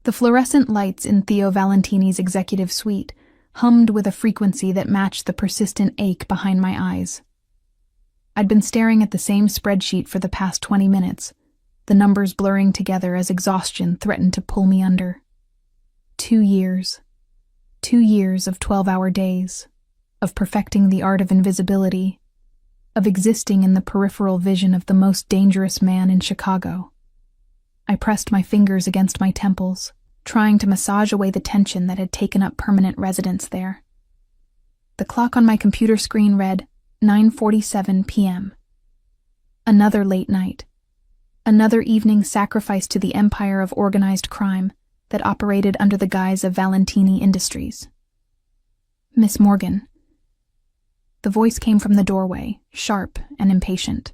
The fluorescent lights in Theo Valentini's executive suite hummed with a frequency that matched the persistent ache behind my eyes. I'd been staring at the same spreadsheet for the past 20 minutes, the numbers blurring together as exhaustion threatened to pull me under. 2 years. 2 years of 12-hour days, of perfecting the art of invisibility, of existing in the peripheral vision of the most dangerous man in Chicago. I pressed my fingers against my temples, trying to massage away the tension that had taken up permanent residence there. The clock on my computer screen read 9:47 p.m. Another late night. Another evening sacrificed to the empire of organized crime that operated under the guise of Valentini Industries. Miss Morgan. The voice came from the doorway, sharp and impatient.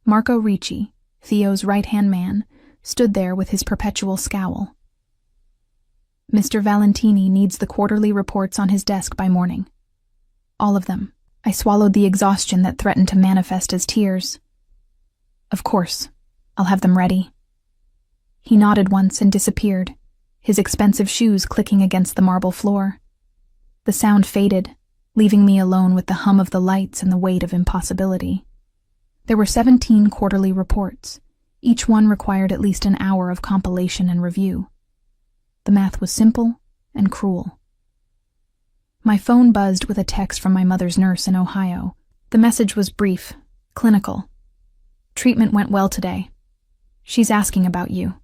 Marco Ricci, Theo's right-hand man, stood there with his perpetual scowl. Mr. Valentini needs the quarterly reports on his desk by morning. All of them. I swallowed the exhaustion that threatened to manifest as tears. Of course, I'll have them ready. He nodded once and disappeared, his expensive shoes clicking against the marble floor. The sound faded, leaving me alone with the hum of the lights and the weight of impossibility. There were 17 quarterly reports. Each one required at least an hour of compilation and review. The math was simple and cruel. My phone buzzed with a text from my mother's nurse in Ohio. The message was brief, clinical. Treatment went well today. She's asking about you.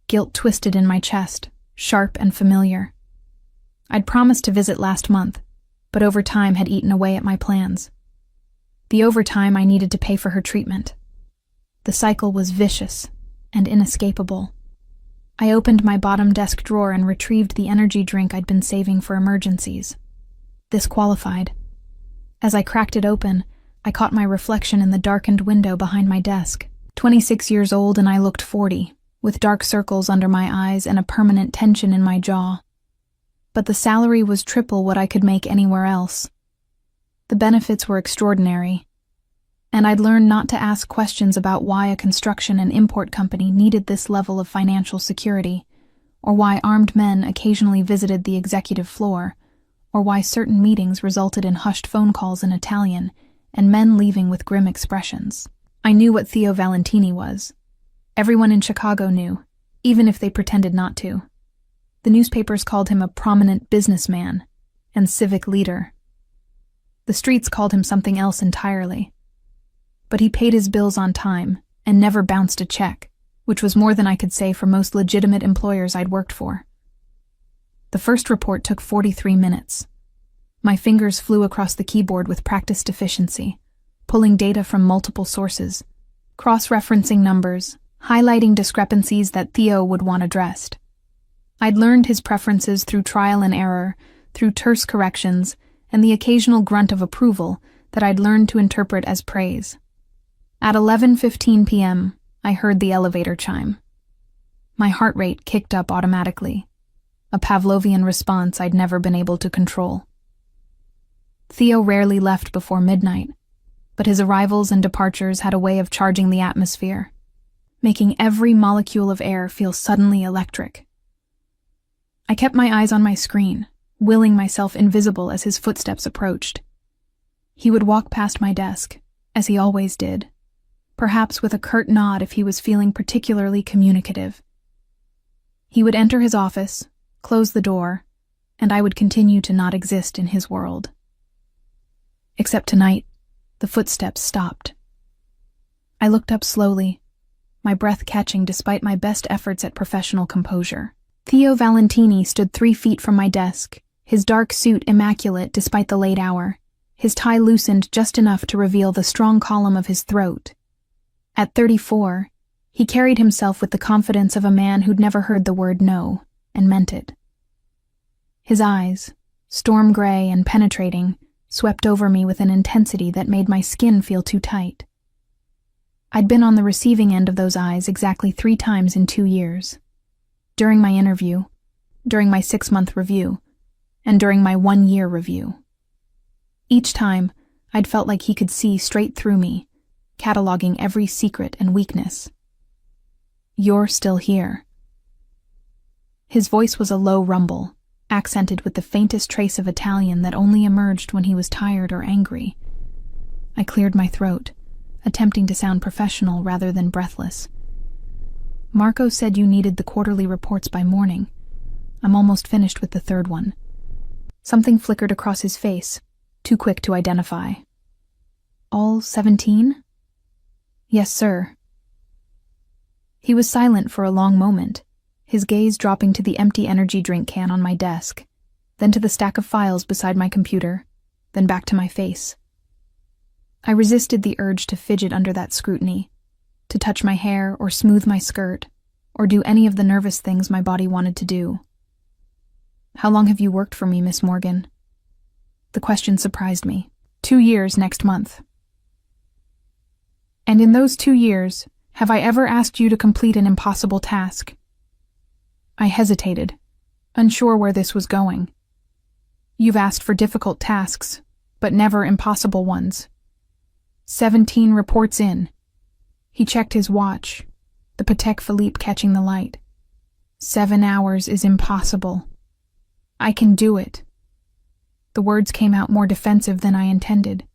Guilt twisted in my chest, sharp and familiar. I'd promised to visit last month, but overtime had eaten away at my plans. The overtime I needed to pay for her treatment. The cycle was vicious and inescapable. I opened my bottom desk drawer and retrieved the energy drink I'd been saving for emergencies. This qualified. As I cracked it open, I caught my reflection in the darkened window behind my desk. 26 years old and I looked 40, with dark circles under my eyes and a permanent tension in my jaw. But the salary was triple what I could make anywhere else. The benefits were extraordinary, and I'd learned not to ask questions about why a construction and import company needed this level of financial security, or why armed men occasionally visited the executive floor, or why certain meetings resulted in hushed phone calls in Italian and men leaving with grim expressions. I knew what Theo Valentini was. Everyone in Chicago knew, even if they pretended not to. The newspapers called him a prominent businessman and civic leader. The streets called him something else entirely. But he paid his bills on time and never bounced a check, which was more than I could say for most legitimate employers I'd worked for. The first report took 43 minutes. My fingers flew across the keyboard with practiced efficiency, pulling data from multiple sources, cross-referencing numbers, highlighting discrepancies that Theo would want addressed. I'd learned his preferences through trial and error, through terse corrections, and the occasional grunt of approval that I'd learned to interpret as praise. At 11:15 p.m., I heard the elevator chime. My heart rate kicked up automatically, a Pavlovian response I'd never been able to control. Theo rarely left before midnight, but his arrivals and departures had a way of charging the atmosphere, making every molecule of air feel suddenly electric. I kept my eyes on my screen, willing myself invisible as his footsteps approached. He would walk past my desk, as he always did, perhaps with a curt nod if he was feeling particularly communicative. He would enter his office, close the door, and I would continue to not exist in his world. Except tonight, the footsteps stopped. I looked up slowly, my breath catching despite my best efforts at professional composure. Theo Valentini stood 3 feet from my desk, his dark suit immaculate despite the late hour, his tie loosened just enough to reveal the strong column of his throat. At 34, he carried himself with the confidence of a man who'd never heard the word no, and meant it. His eyes, storm gray and penetrating, swept over me with an intensity that made my skin feel too tight. I'd been on the receiving end of those eyes exactly 3 times in 2 years. During my interview, during my 6-month review, and during my 1-year review. Each time, I'd felt like he could see straight through me, cataloging every secret and weakness. "You're still here," His voice was a low rumble, accented with the faintest trace of Italian that only emerged when he was tired or angry. I cleared my throat, attempting to sound professional rather than breathless. Marco said you needed the quarterly reports by morning. I'm almost finished with the third one. Something flickered across his face, too quick to identify. All 17? Yes, sir. He was silent for a long moment, his gaze dropping to the empty energy drink can on my desk, then to the stack of files beside my computer, then back to my face. I resisted the urge to fidget under that scrutiny, to touch my hair or smooth my skirt, or do any of the nervous things my body wanted to do. How long have you worked for me, Miss Morgan? The question surprised me. 2 years next month. And in those 2 years, have I ever asked you to complete an impossible task? I hesitated, unsure where this was going. You've asked for difficult tasks, but never impossible ones. 17 reports in. He checked his watch, the Patek Philippe catching the light. 7 hours is impossible. I can do it. The words came out more defensive than I intended.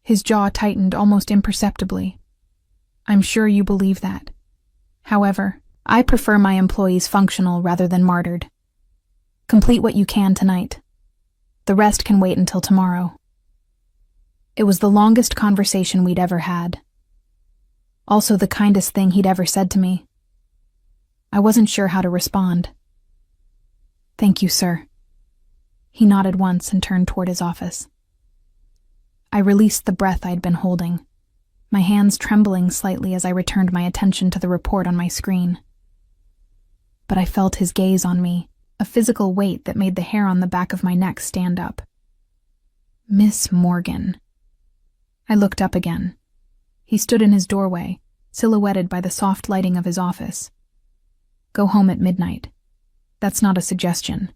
His jaw tightened almost imperceptibly. I'm sure you believe that. However, I prefer my employees functional rather than martyred. Complete what you can tonight. The rest can wait until tomorrow. It was the longest conversation we'd ever had. Also the kindest thing he'd ever said to me. I wasn't sure how to respond. Thank you, sir. He nodded once and turned toward his office. I released the breath I'd been holding, my hands trembling slightly as I returned my attention to the report on my screen. But I felt his gaze on me, a physical weight that made the hair on the back of my neck stand up. Miss Morgan. I looked up again. He stood in his doorway, silhouetted by the soft lighting of his office. Go home at midnight. That's not a suggestion.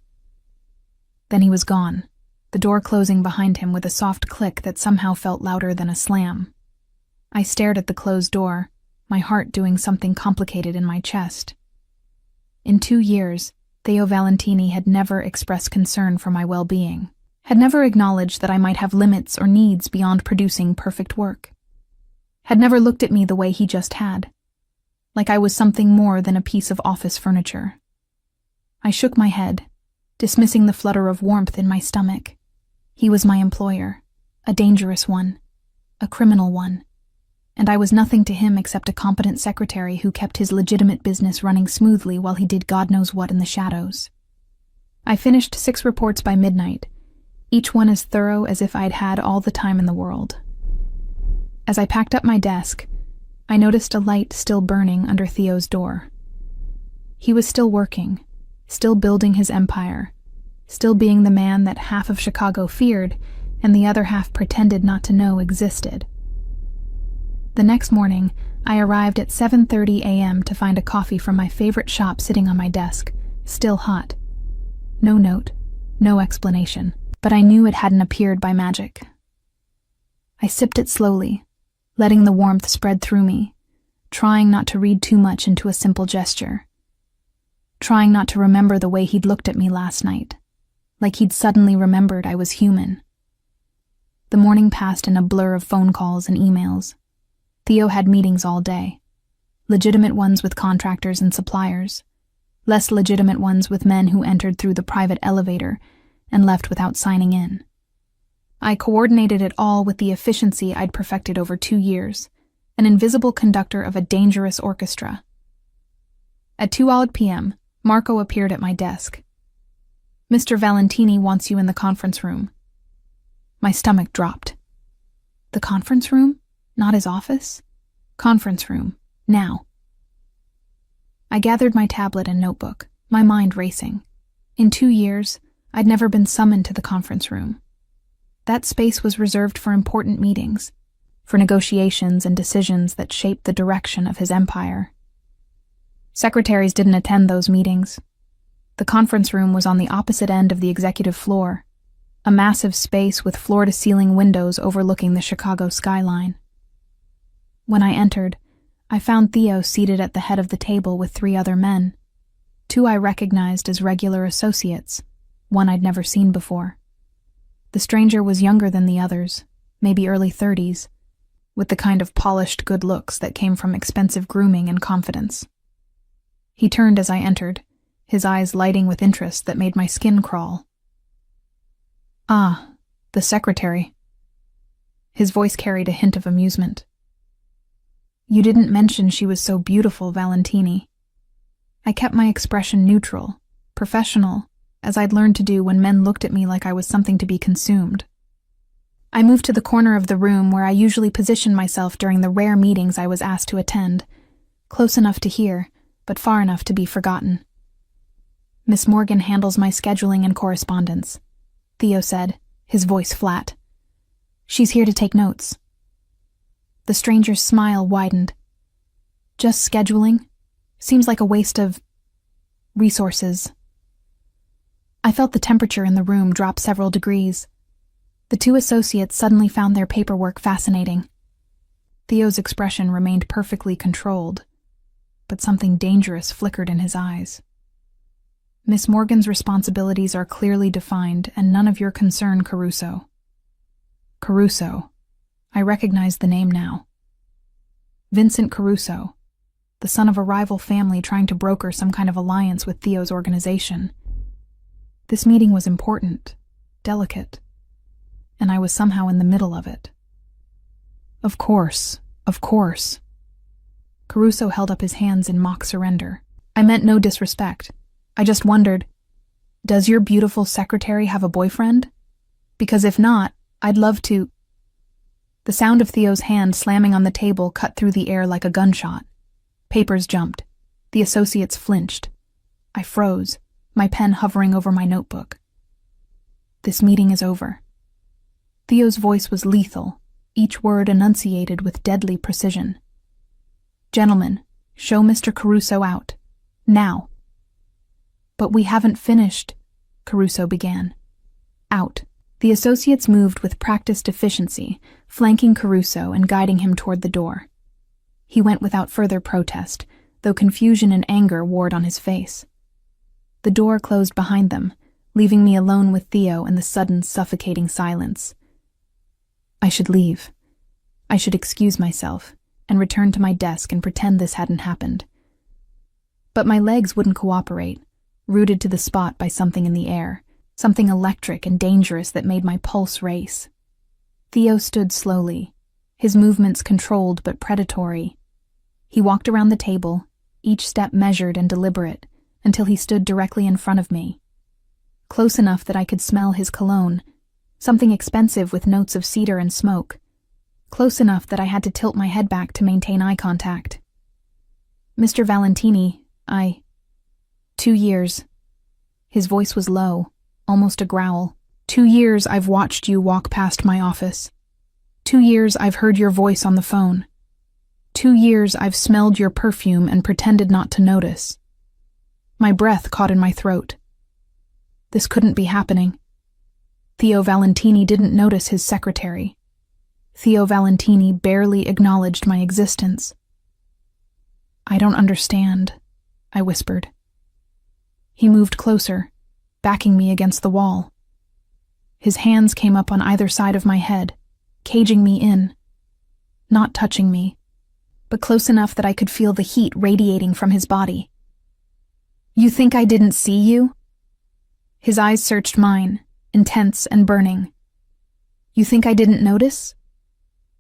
Then he was gone, the door closing behind him with a soft click that somehow felt louder than a slam. I stared at the closed door, my heart doing something complicated in my chest. In 2 years, Theo Valentini had never expressed concern for my well-being, had never acknowledged that I might have limits or needs beyond producing perfect work, had never looked at me the way he just had, like I was something more than a piece of office furniture. I shook my head, dismissing the flutter of warmth in my stomach. He was my employer, a dangerous one, a criminal one, and I was nothing to him except a competent secretary who kept his legitimate business running smoothly while he did God knows what in the shadows. I finished 6 reports by midnight, each one as thorough as if I'd had all the time in the world. As I packed up my desk, I noticed a light still burning under Theo's door. He was still working, still building his empire, still being the man that half of Chicago feared and the other half pretended not to know existed. The next morning, I arrived at 7:30 a.m. to find a coffee from my favorite shop sitting on my desk, still hot. No note, no explanation, but I knew it hadn't appeared by magic. I sipped it slowly, letting the warmth spread through me, trying not to read too much into a simple gesture, trying not to remember the way he'd looked at me last night, like he'd suddenly remembered I was human. The morning passed in a blur of phone calls and emails. Theo had meetings all day, legitimate ones with contractors and suppliers, less legitimate ones with men who entered through the private elevator and left without signing in. I coordinated it all with the efficiency I'd perfected over 2 years, an invisible conductor of a dangerous orchestra. At 2 p.m., Marco appeared at my desk. Mr. Valentini wants you in the conference room. My stomach dropped. The conference room? Not his office? Conference room. Now. I gathered my tablet and notebook, my mind racing. In 2 years, I'd never been summoned to the conference room. That space was reserved for important meetings, for negotiations and decisions that shaped the direction of his empire. Secretaries didn't attend those meetings. The conference room was on the opposite end of the executive floor, a massive space with floor-to-ceiling windows overlooking the Chicago skyline. When I entered, I found Theo seated at the head of the table with 3 other men. Two I recognized as regular associates, one I'd never seen before. The stranger was younger than the others, maybe early 30s, with the kind of polished good looks that came from expensive grooming and confidence. He turned as I entered, his eyes lighting with interest that made my skin crawl. "Ah, the secretary." His voice carried a hint of amusement. "You didn't mention she was so beautiful, Valentini." I kept my expression neutral, professional, as I'd learned to do when men looked at me like I was something to be consumed. I moved to the corner of the room where I usually positioned myself during the rare meetings I was asked to attend, close enough to hear, but far enough to be forgotten. "Miss Morgan handles my scheduling and correspondence," Theo said, his voice flat. "She's here to take notes." The stranger's smile widened. "Just scheduling? Seems like a waste of resources." I felt the temperature in the room drop several degrees. The two associates suddenly found their paperwork fascinating. Theo's expression remained perfectly controlled, but something dangerous flickered in his eyes. "Miss Morgan's responsibilities are clearly defined and none of your concern, Caruso." Caruso. I recognized the name now. Vincent Caruso, the son of a rival family trying to broker some kind of alliance with Theo's organization. This meeting was important, delicate, and I was somehow in the middle of it. Of course. Caruso held up his hands in mock surrender. "I meant no disrespect. I just wondered, does your beautiful secretary have a boyfriend? Because if not, I'd love to—" The sound of Theo's hand slamming on the table cut through the air like a gunshot. Papers jumped. The associates flinched. I froze, my pen hovering over my notebook. "This meeting is over." Theo's voice was lethal, each word enunciated with deadly precision. "Gentlemen, show Mr. Caruso out. Now." "But we haven't finished," Caruso began. "Out." The associates moved with practiced efficiency, flanking Caruso and guiding him toward the door. He went without further protest, though confusion and anger warred on his face. The door closed behind them, leaving me alone with Theo in the sudden, suffocating silence. I should leave. I should excuse myself and return to my desk and pretend this hadn't happened. But my legs wouldn't cooperate, rooted to the spot by something in the air, something electric and dangerous that made my pulse race. Theo stood slowly, his movements controlled but predatory. He walked around the table, each step measured and deliberate, until he stood directly in front of me. Close enough that I could smell his cologne, something expensive with notes of cedar and smoke. Close enough that I had to tilt my head back to maintain eye contact. "Mr. Valentini, 2 years. His voice was low, almost a growl. 2 years I've watched you walk past my office. 2 years I've heard your voice on the phone. 2 years I've smelled your perfume and pretended not to notice. My breath caught in my throat. This couldn't be happening. Theo Valentini didn't notice his secretary. Theo Valentini barely acknowledged my existence. "I don't understand," I whispered. He moved closer, backing me against the wall. His hands came up on either side of my head, caging me in, not touching me, but close enough that I could feel the heat radiating from his body. "You think I didn't see you?" His eyes searched mine, intense and burning. "You think I didn't notice?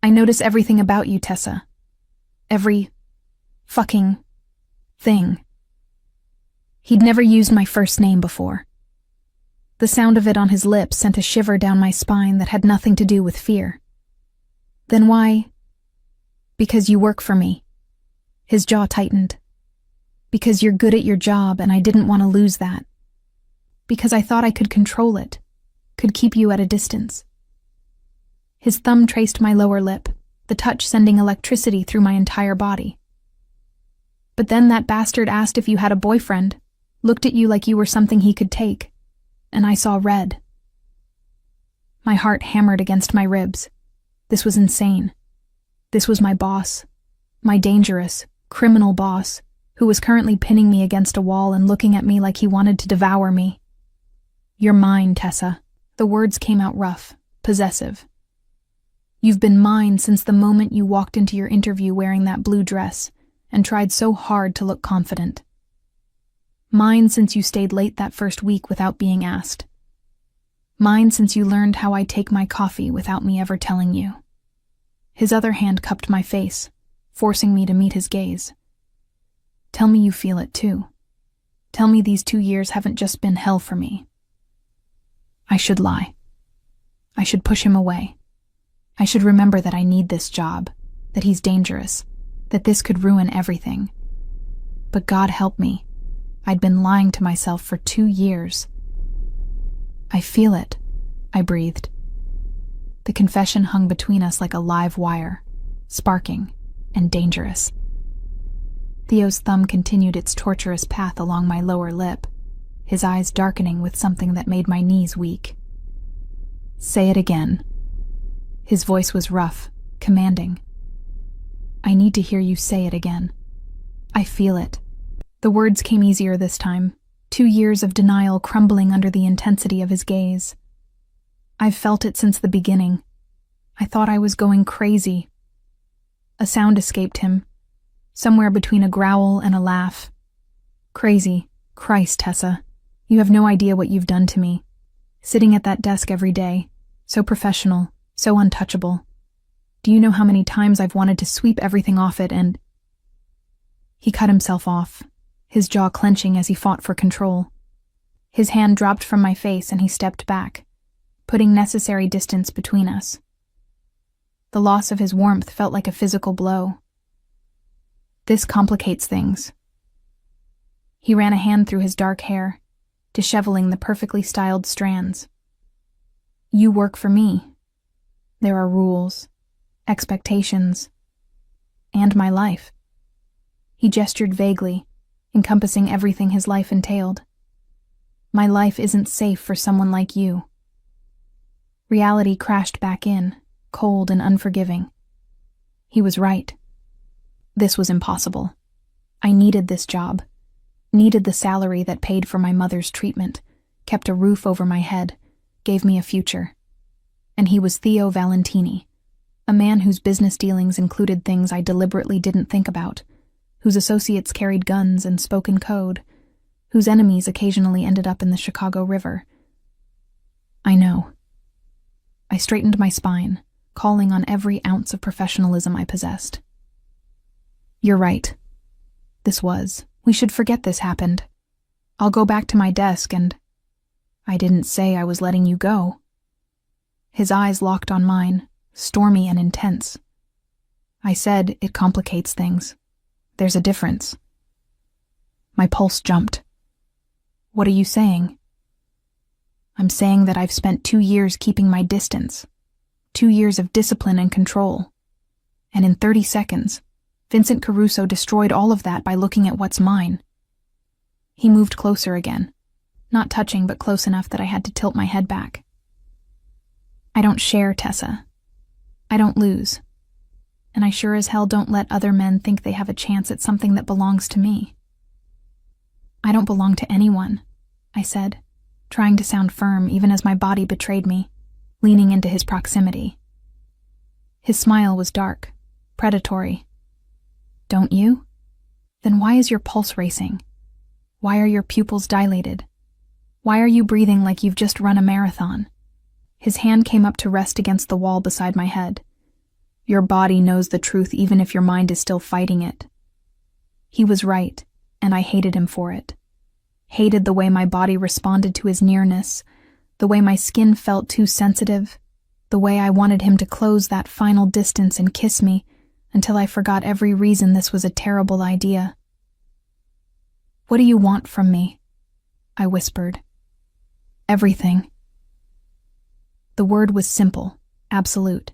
I notice everything about you, Tessa. Every fucking thing." He'd never used my first name before. The sound of it on his lips sent a shiver down my spine that had nothing to do with fear. "Then why?" "Because you work for me." His jaw tightened. "Because you're good at your job and I didn't want to lose that. Because I thought I could control it, could keep you at a distance." His thumb traced my lower lip, the touch sending electricity through my entire body. "But then that bastard asked if you had a boyfriend, looked at you like you were something he could take, and I saw red." My heart hammered against my ribs. This was insane. This was my boss, my dangerous, criminal boss, who was currently pinning me against a wall and looking at me like he wanted to devour me. "You're mine, Tessa." The words came out rough, possessive. "You've been mine since the moment you walked into your interview wearing that blue dress and tried so hard to look confident. Mine since you stayed late that first week without being asked. Mine since you learned how I take my coffee without me ever telling you." His other hand cupped my face, forcing me to meet his gaze. "Tell me you feel it too. Tell me these 2 years haven't just been hell for me." I should lie. I should push him away. I should remember that I need this job, that he's dangerous, that this could ruin everything. But God help me. I'd been lying to myself for 2 years. "I feel it," I breathed. The confession hung between us like a live wire, sparking and dangerous. Theo's thumb continued its torturous path along my lower lip, his eyes darkening with something that made my knees weak. "Say it again." His voice was rough, commanding. "I need to hear you say it again. I feel it." The words came easier this time, 2 years of denial crumbling under the intensity of his gaze. I've felt it since the beginning. I thought I was going crazy. A sound escaped him, somewhere between a growl and a laugh. "Crazy. Christ, Tessa. You have no idea what you've done to me. Sitting at that desk every day, so professional, so untouchable. Do you know how many times I've wanted to sweep everything off it and—" He cut himself off, his jaw clenching as he fought for control. His hand dropped from my face and he stepped back, putting necessary distance between us. The loss of his warmth felt like a physical blow. "This complicates things." He ran a hand through his dark hair, disheveling the perfectly styled strands. "You work for me. There are rules, expectations, and my life." He gestured vaguely, encompassing everything his life entailed. "My life isn't safe for someone like you." Reality crashed back in, cold and unforgiving. He was right. This was impossible. I needed this job, needed the salary that paid for my mother's treatment, kept a roof over my head, gave me a future. And he was Theo Valentini, a man whose business dealings included things I deliberately didn't think about, whose associates carried guns and spoke in code, whose enemies occasionally ended up in the Chicago River. I know. I straightened my spine, calling on every ounce of professionalism I possessed. "You're right. We should forget this happened. I'll go back to my desk and—" "I didn't say I was letting you go." His eyes locked on mine, stormy and intense. "I said it complicates things. There's a difference." My pulse jumped. "What are you saying?" "I'm saying that I've spent 2 years keeping my distance, 2 years of discipline and control. And in 30 seconds, Vincent Caruso destroyed all of that by looking at what's mine." He moved closer again, not touching but close enough that I had to tilt my head back. "I don't share, Tessa. I don't lose. And I sure as hell don't let other men think they have a chance at something that belongs to me." "I don't belong to anyone," I said, trying to sound firm even as my body betrayed me, leaning into his proximity. His smile was dark, predatory. "Don't you? Then why is your pulse racing? Why are your pupils dilated? Why are you breathing like you've just run a marathon?" His hand came up to rest against the wall beside my head. "Your body knows the truth even if your mind is still fighting it." He was right, and I hated him for it. Hated the way my body responded to his nearness, the way my skin felt too sensitive, the way I wanted him to close that final distance and kiss me until I forgot every reason this was a terrible idea. "What do you want from me?" I whispered. "Everything." The word was simple, absolute.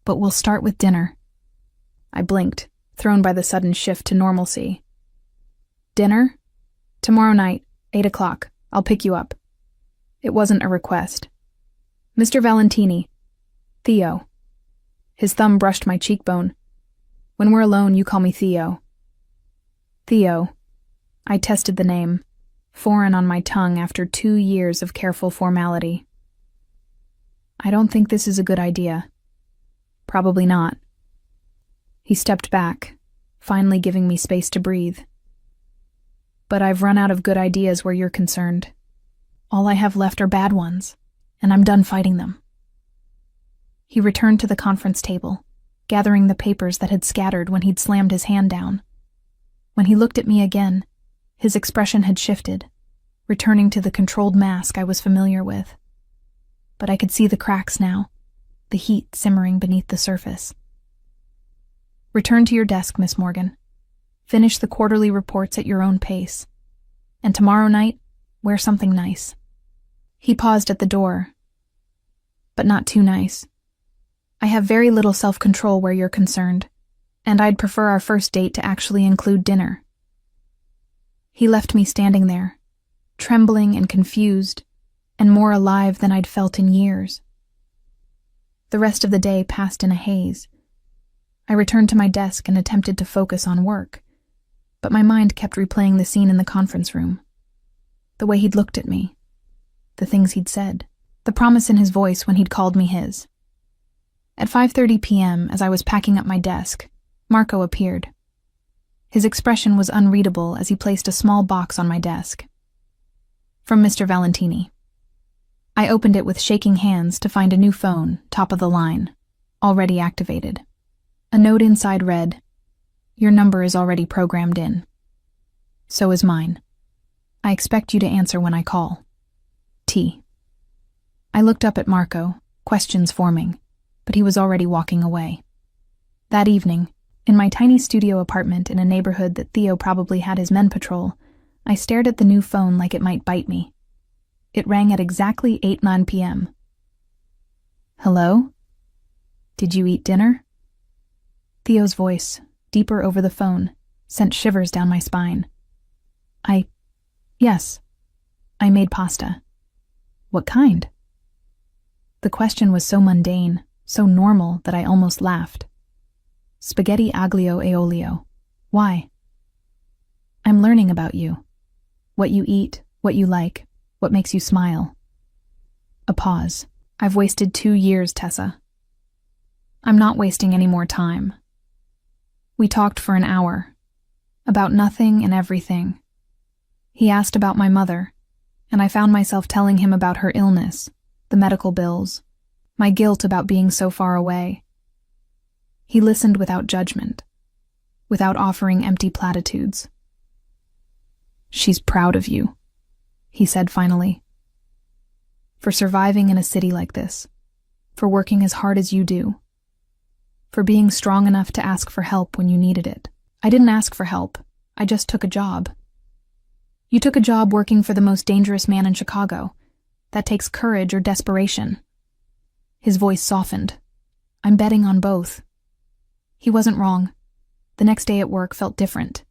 "But we'll start with dinner." I blinked, thrown by the sudden shift to normalcy. "Dinner? Tomorrow night, 8 o'clock. I'll pick you up." It wasn't a request. "Mr. Valentini. Theo." His thumb brushed my cheekbone. "When we're alone, you call me Theo." Theo. I tested the name, foreign on my tongue after 2 years of careful formality. I don't think this is a good idea. Probably not. He stepped back, finally giving me space to breathe. But I've run out of good ideas where you're concerned. All I have left are bad ones, and I'm done fighting them. He returned to the conference table, gathering the papers that had scattered when he'd slammed his hand down. When he looked at me again, his expression had shifted, returning to the controlled mask I was familiar with. But I could see the cracks now, the heat simmering beneath the surface. Return to your desk, Miss Morgan. Finish the quarterly reports at your own pace. And tomorrow night, wear something nice. He paused at the door, but not too nice. I have very little self-control where you're concerned, and I'd prefer our first date to actually include dinner. He left me standing there, trembling and confused, and more alive than I'd felt in years. The rest of the day passed in a haze. I returned to my desk and attempted to focus on work, but my mind kept replaying the scene in the conference room. The way he'd looked at me, the things he'd said, the promise in his voice when he'd called me his. At 5:30 p.m., as I was packing up my desk, Marco appeared. His expression was unreadable as he placed a small box on my desk. From Mr. Valentini. I opened it with shaking hands to find a new phone, top of the line, already activated. A note inside read, "Your number is already programmed in. So is mine. I expect you to answer when I call. T." I looked up at Marco, questions forming, but he was already walking away. That evening, in my tiny studio apartment in a neighborhood that Theo probably had his men patrol, I stared at the new phone like it might bite me. It rang at exactly 8:09 p.m. "Hello? Did you eat dinner?" Theo's voice, deeper over the phone, sent shivers down my spine. Yes. I made pasta." "What kind?" The question was so mundane, so normal that I almost laughed. "Spaghetti aglio e olio." "Why?" "I'm learning about you. What you eat, what you like, what makes you smile." A pause. "I've wasted 2 years, Tessa." "I'm not wasting any more time." We talked for an hour, about nothing and everything. He asked about my mother, and I found myself telling him about her illness, the medical bills, my guilt about being so far away. He listened without judgment, without offering empty platitudes. "She's proud of you," he said finally. "For surviving in a city like this, for working as hard as you do, for being strong enough to ask for help when you needed it." "I didn't ask for help. I just took a job." "You took a job working for the most dangerous man in Chicago. That takes courage or desperation." His voice softened. "I'm betting on both." He wasn't wrong. The next day at work felt different.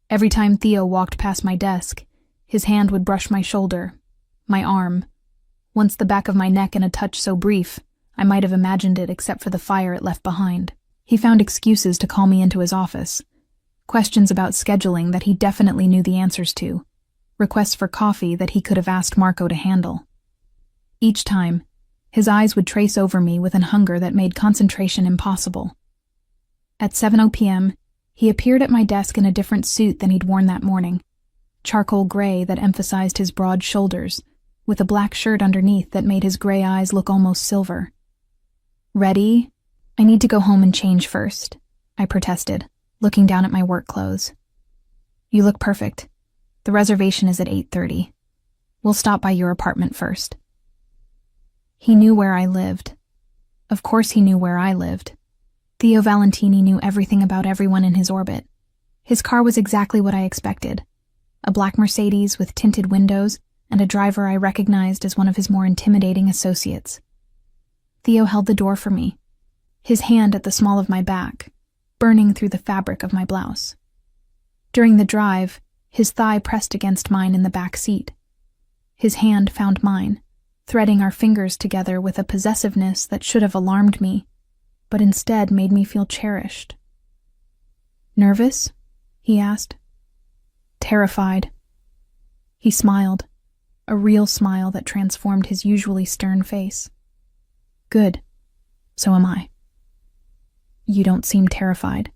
Every time Theo walked past my desk, his hand would brush my shoulder, my arm, once the back of my neck in a touch so brief, I might have imagined it except for the fire it left behind. He found excuses to call me into his office. Questions about scheduling that he definitely knew the answers to. Requests for coffee that he could have asked Marco to handle. Each time, his eyes would trace over me with an hunger that made concentration impossible. At 7:00 p.m., he appeared at my desk in a different suit than he'd worn that morning. Charcoal gray that emphasized his broad shoulders, with a black shirt underneath that made his gray eyes look almost silver. "Ready? I need to go home and change first," I protested, looking down at my work clothes. "You look perfect. The reservation is at 8:30. We'll stop by your apartment first." He knew where I lived. Of course he knew where I lived. Theo Valentini knew everything about everyone in his orbit. His car was exactly what I expected. A black Mercedes with tinted windows and a driver I recognized as one of his more intimidating associates. Theo held the door for me, his hand at the small of my back, burning through the fabric of my blouse. During the drive, his thigh pressed against mine in the back seat. His hand found mine, threading our fingers together with a possessiveness that should have alarmed me, but instead made me feel cherished. "Nervous?" he asked, Terrified. He smiled, a real smile that transformed his usually stern face. Good. So am I. You don't seem terrified.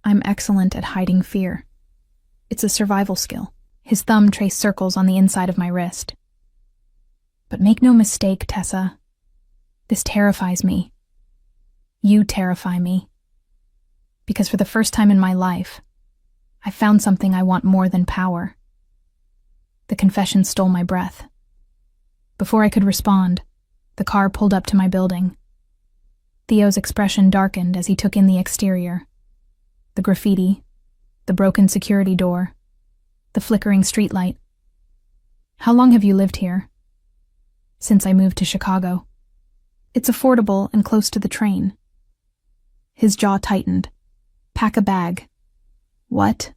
I'm excellent at hiding fear. It's a survival skill. His thumb traced circles on the inside of my wrist. But make no mistake, Tessa. This terrifies me. You terrify me. Because for the first time in my life, I found something I want more than power. The confession stole my breath. Before I could respond, the car pulled up to my building. Theo's expression darkened as he took in the exterior. The graffiti, the broken security door, the flickering streetlight. How long have you lived here? Since I moved to Chicago. It's affordable and close to the train. His jaw tightened. Pack a bag. What?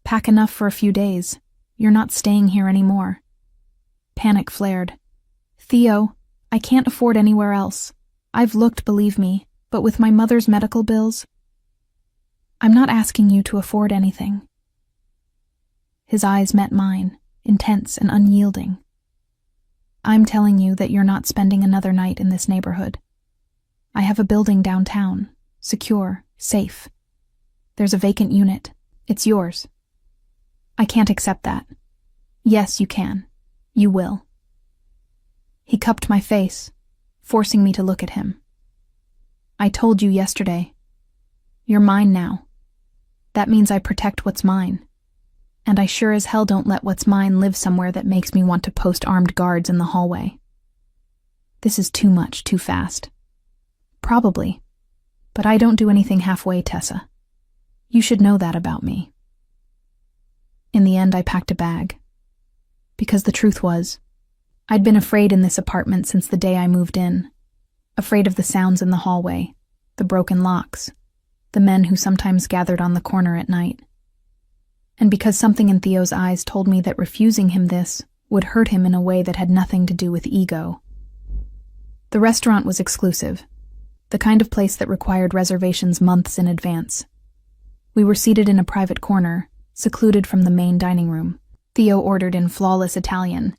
Pack enough for a few days. You're not staying here anymore. Panic flared. Theo, I can't afford anywhere else. I've looked, believe me, but with my mother's medical bills, I'm not asking you to afford anything. His eyes met mine, intense and unyielding. I'm telling you that you're not spending another night in this neighborhood. I have a building downtown, secure, safe. There's a vacant unit. It's yours. I can't accept that. Yes, you can. You will. He cupped my face, forcing me to look at him. I told you yesterday. You're mine now. That means I protect what's mine. And I sure as hell don't let what's mine live somewhere that makes me want to post armed guards in the hallway. This is too much, too fast. Probably. But I don't do anything halfway, Tessa. You should know that about me. In the end, I packed a bag. Because the truth was, I'd been afraid in this apartment since the day I moved in. Afraid of the sounds in the hallway, the broken locks, the men who sometimes gathered on the corner at night. And because something in Theo's eyes told me that refusing him this would hurt him in a way that had nothing to do with ego. The restaurant was exclusive, the kind of place that required reservations months in advance. We were seated in a private corner, secluded from the main dining room. Theo ordered in flawless Italian,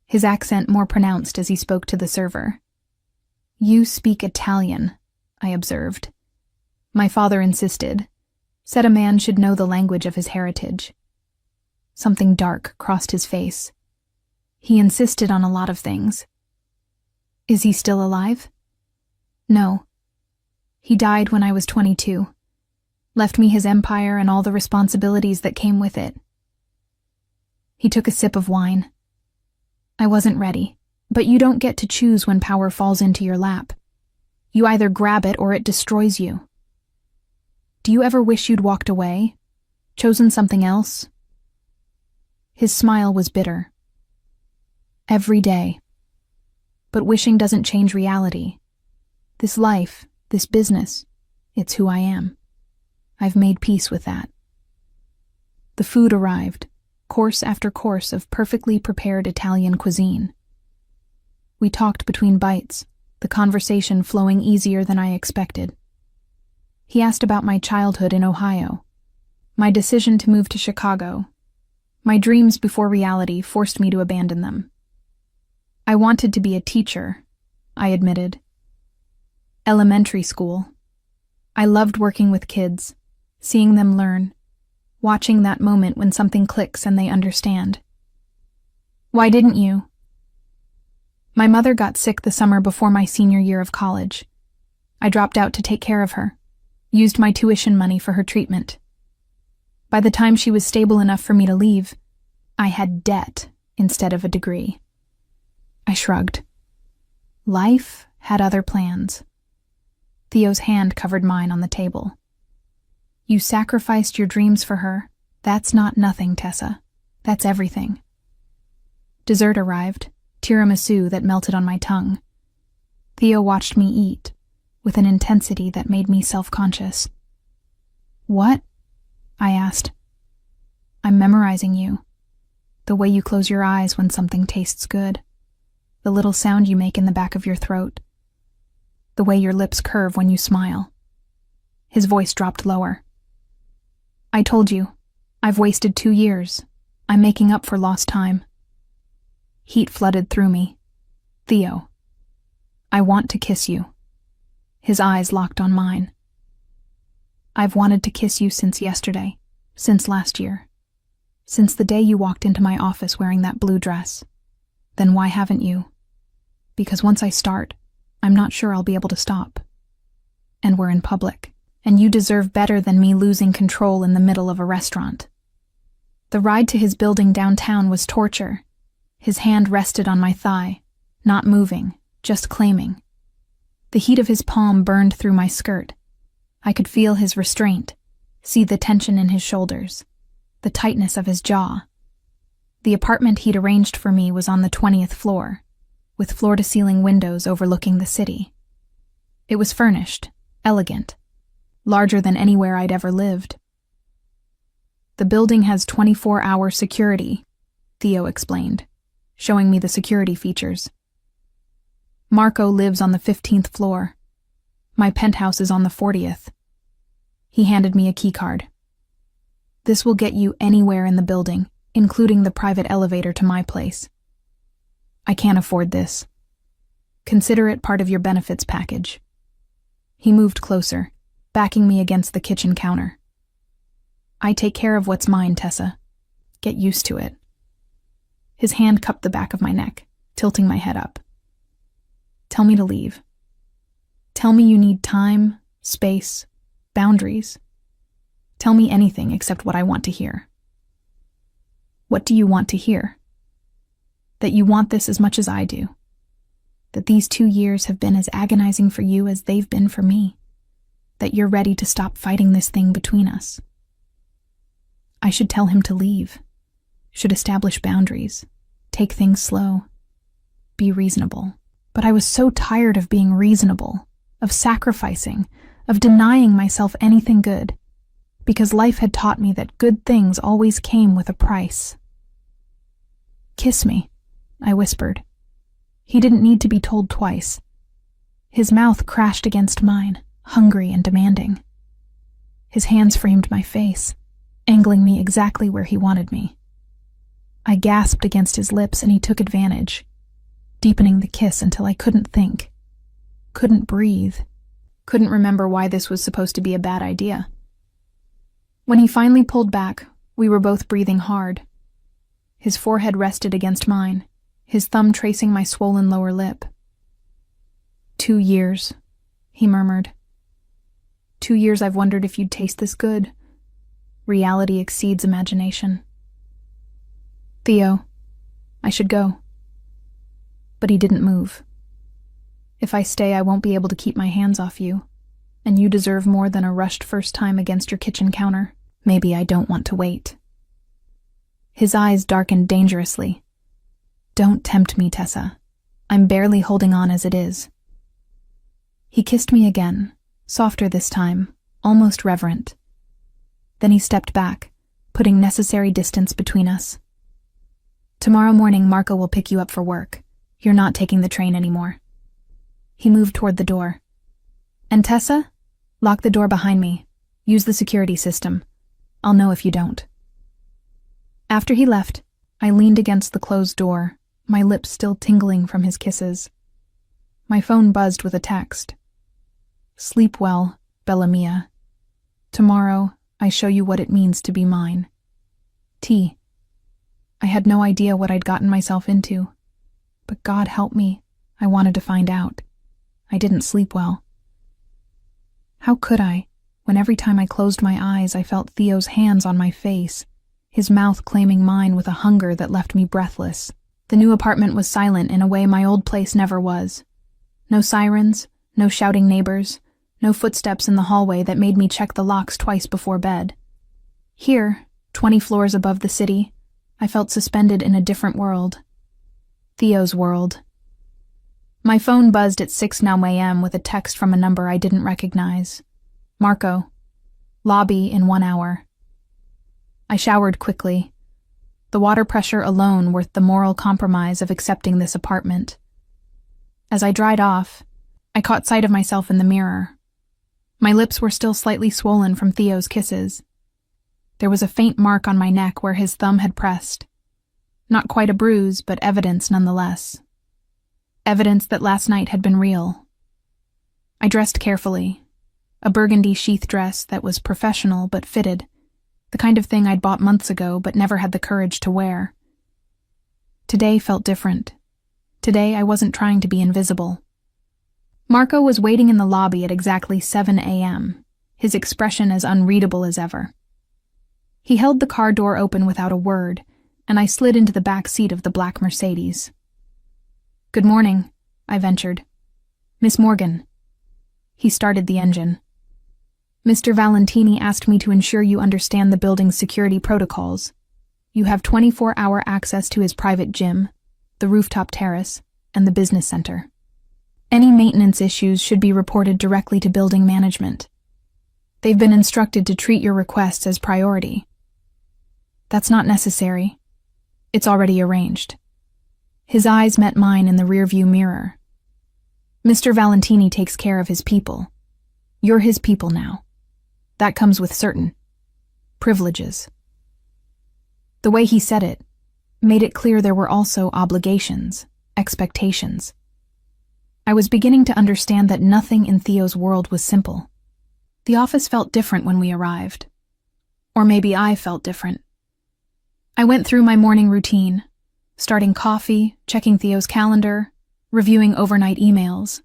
his accent more pronounced as he spoke to the server. You speak Italian, I observed. My father insisted, said a man should know the language of his heritage. Something dark crossed his face. He insisted on a lot of things. Is he still alive? No. He died when I was 22. Left me his empire and all the responsibilities that came with it. He took a sip of wine. I wasn't ready, but you don't get to choose when power falls into your lap. You either grab it or it destroys you. Do you ever wish you'd walked away? Chosen something else? His smile was bitter. Every day. But wishing doesn't change reality. This life, this business, it's who I am. I've made peace with that. The food arrived, course after course of perfectly prepared Italian cuisine. We talked between bites, the conversation flowing easier than I expected. He asked about my childhood in Ohio, my decision to move to Chicago. My dreams before reality forced me to abandon them. I wanted to be a teacher, I admitted. Elementary school. I loved working with kids, seeing them learn, watching that moment when something clicks and they understand. Why didn't you? My mother got sick the summer before my senior year of college. I dropped out to take care of her, used my tuition money for her treatment. By the time she was stable enough for me to leave, I had debt instead of a degree. I shrugged. Life had other plans. Theo's hand covered mine on the table. You sacrificed your dreams for her. That's not nothing, Tessa. That's everything. Dessert arrived, tiramisu that melted on my tongue. Theo watched me eat, with an intensity that made me self-conscious. What? I asked. I'm memorizing you. The way you close your eyes when something tastes good. The little sound you make in the back of your throat. The way your lips curve when you smile. His voice dropped lower. I told you. I've wasted 2 years. I'm making up for lost time. Heat flooded through me. Theo. I want to kiss you. His eyes locked on mine. I've wanted to kiss you since yesterday, since last year, since the day you walked into my office wearing that blue dress. Then why haven't you? Because once I start, I'm not sure I'll be able to stop. And we're in public, and you deserve better than me losing control in the middle of a restaurant. The ride to his building downtown was torture. His hand rested on my thigh, not moving, just claiming. The heat of his palm burned through my skirt. I could feel his restraint, see the tension in his shoulders, the tightness of his jaw. The apartment he'd arranged for me was on the 20th floor, with floor-to-ceiling windows overlooking the city. It was furnished, elegant, larger than anywhere I'd ever lived. The building has 24-hour security, Theo explained, showing me the security features. Marco lives on the 15th floor. My penthouse is on the 40th. He handed me a keycard. This will get you anywhere in the building, including the private elevator to my place. I can't afford this. Consider it part of your benefits package. He moved closer, backing me against the kitchen counter. I take care of what's mine, Tessa. Get used to it. His hand cupped the back of my neck, tilting my head up. Tell me to leave. Tell me you need time, space, boundaries. Tell me anything except what I want to hear. What do you want to hear? That you want this as much as I do. That these 2 years have been as agonizing for you as they've been for me. That you're ready to stop fighting this thing between us. I should tell him to leave. Should establish boundaries. Take things slow. Be reasonable. But I was so tired of being reasonable, of sacrificing, of denying myself anything good, because life had taught me that good things always came with a price. Kiss me, I whispered. He didn't need to be told twice. His mouth crashed against mine, hungry and demanding. His hands framed my face, angling me exactly where he wanted me. I gasped against his lips and he took advantage, deepening the kiss until I couldn't think, couldn't breathe, couldn't remember why this was supposed to be a bad idea. When he finally pulled back, we were both breathing hard. His forehead rested against mine, his thumb tracing my swollen lower lip. 2 years, he murmured. 2 years I've wondered if you'd taste this good. Reality exceeds imagination. Theo, I should go. But he didn't move. If I stay, I won't be able to keep my hands off you, and you deserve more than a rushed first time against your kitchen counter. Maybe I don't want to wait. His eyes darkened dangerously. Don't tempt me, Tessa. I'm barely holding on as it is. He kissed me again, softer this time, almost reverent. Then he stepped back, putting necessary distance between us. Tomorrow morning, Marco will pick you up for work. You're not taking the train anymore. He moved toward the door. And Tessa? Lock the door behind me. Use the security system. I'll know if you don't. After he left, I leaned against the closed door, my lips still tingling from his kisses. My phone buzzed with a text. Sleep well, Bella Mia. Tomorrow, I show you what it means to be mine. T. I had no idea what I'd gotten myself into. But God help me, I wanted to find out. I didn't sleep well. How could I, when every time I closed my eyes I felt Theo's hands on my face, his mouth claiming mine with a hunger that left me breathless. The new apartment was silent in a way my old place never was. No sirens, no shouting neighbors, no footsteps in the hallway that made me check the locks twice before bed. Here, 20 floors above the city, I felt suspended in a different world. Theo's world. My phone buzzed at 6:00 a.m. with a text from a number I didn't recognize. Marco. Lobby in 1 hour. I showered quickly. The water pressure alone worth the moral compromise of accepting this apartment. As I dried off, I caught sight of myself in the mirror. My lips were still slightly swollen from Theo's kisses. There was a faint mark on my neck where his thumb had pressed. Not quite a bruise, but evidence nonetheless. Evidence that last night had been real. I dressed carefully. A burgundy sheath dress that was professional but fitted, the kind of thing I'd bought months ago but never had the courage to wear. Today felt different. Today I wasn't trying to be invisible. Marco was waiting in the lobby at exactly 7 a.m., his expression as unreadable as ever. He held the car door open without a word, and I slid into the back seat of the black Mercedes. "Good morning," I ventured. "Miss Morgan." He started the engine. "Mr. Valentini asked me to ensure you understand the building's security protocols. You have 24-hour access to his private gym, the rooftop terrace, and the business center. Any maintenance issues should be reported directly to building management. They've been instructed to treat your requests as priority." "That's not necessary. It's already arranged." His eyes met mine in the rearview mirror. "Mr. Valentini takes care of his people. You're his people now. That comes with certain privileges." The way he said it made it clear there were also obligations, expectations. I was beginning to understand that nothing in Theo's world was simple. The office felt different when we arrived. Or maybe I felt different. I went through my morning routine, starting coffee, checking Theo's calendar, reviewing overnight emails.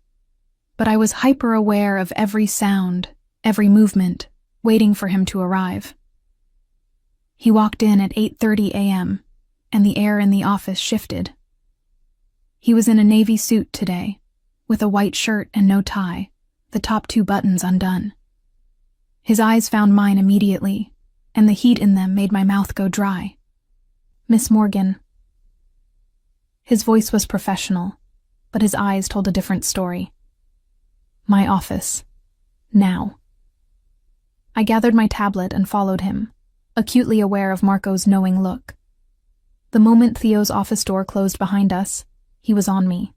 But I was hyper-aware of every sound, every movement, waiting for him to arrive. He walked in at 8:30 a.m., and the air in the office shifted. He was in a navy suit today, with a white shirt and no tie, the top 2 buttons undone. His eyes found mine immediately, and the heat in them made my mouth go dry. "Miss Morgan." His voice was professional, but his eyes told a different story. "My office. Now." I gathered my tablet and followed him, acutely aware of Marco's knowing look. The moment Theo's office door closed behind us, he was on me.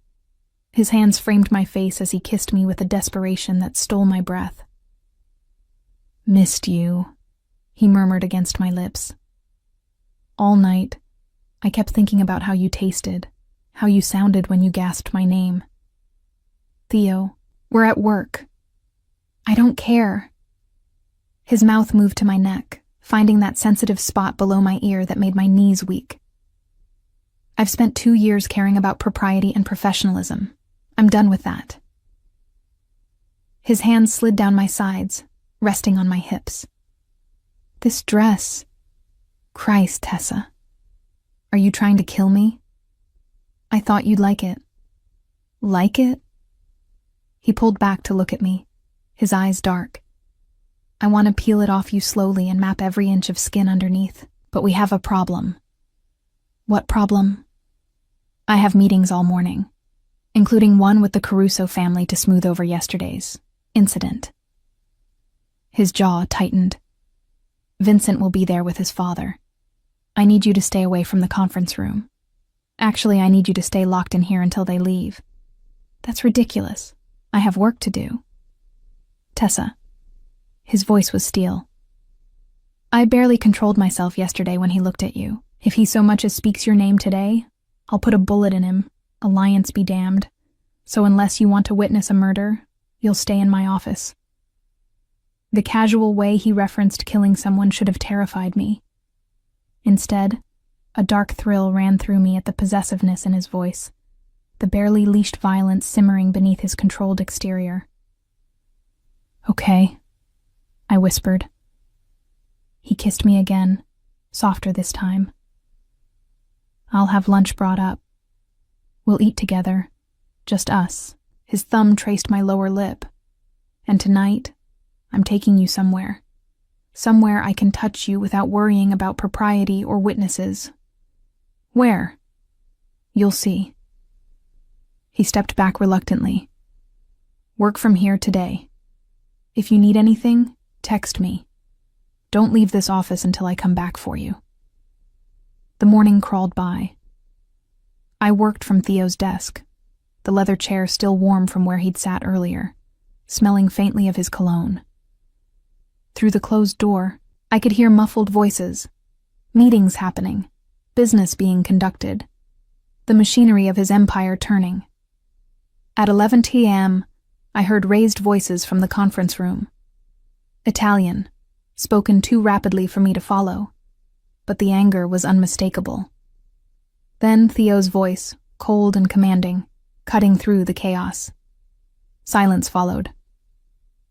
His hands framed my face as he kissed me with a desperation that stole my breath. "Missed you," he murmured against my lips. "All night, I kept thinking about how you tasted, how you sounded when you gasped my name. Theo, we're at work. I don't care." His mouth moved to my neck, finding that sensitive spot below my ear that made my knees weak. "I've spent 2 years caring about propriety and professionalism. I'm done with that." His hands slid down my sides, resting on my hips. "This dress. Christ, Tessa. Are you trying to kill me? I thought you'd like it." "Like it?" He pulled back to look at me, his eyes dark. "I want to peel it off you slowly and map every inch of skin underneath, but we have a problem." "What problem?" "I have meetings all morning, including one with the Caruso family to smooth over yesterday's incident." His jaw tightened. "Vincent will be there with his father. I need you to stay away from the conference room. Actually, I need you to stay locked in here until they leave." "That's ridiculous. I have work to do." "Tessa." His voice was steel. "I barely controlled myself yesterday when he looked at you. If he so much as speaks your name today, I'll put a bullet in him, alliance be damned. So unless you want to witness a murder, you'll stay in my office." The casual way he referenced killing someone should have terrified me. Instead, a dark thrill ran through me at the possessiveness in his voice, the barely leashed violence simmering beneath his controlled exterior. "Okay," I whispered. He kissed me again, softer this time. "I'll have lunch brought up. We'll eat together, just us." His thumb traced my lower lip. "And tonight, I'm taking you somewhere. Somewhere I can touch you without worrying about propriety or witnesses." "Where?" "You'll see." He stepped back reluctantly. "Work from here today. If you need anything, text me. Don't leave this office until I come back for you." The morning crawled by. I worked from Theo's desk, the leather chair still warm from where he'd sat earlier, smelling faintly of his cologne. Through the closed door, I could hear muffled voices, meetings happening, business being conducted, the machinery of his empire turning. At 11 p.m., I heard raised voices from the conference room. Italian, spoken too rapidly for me to follow, but the anger was unmistakable. Then Theo's voice, cold and commanding, cutting through the chaos. Silence followed.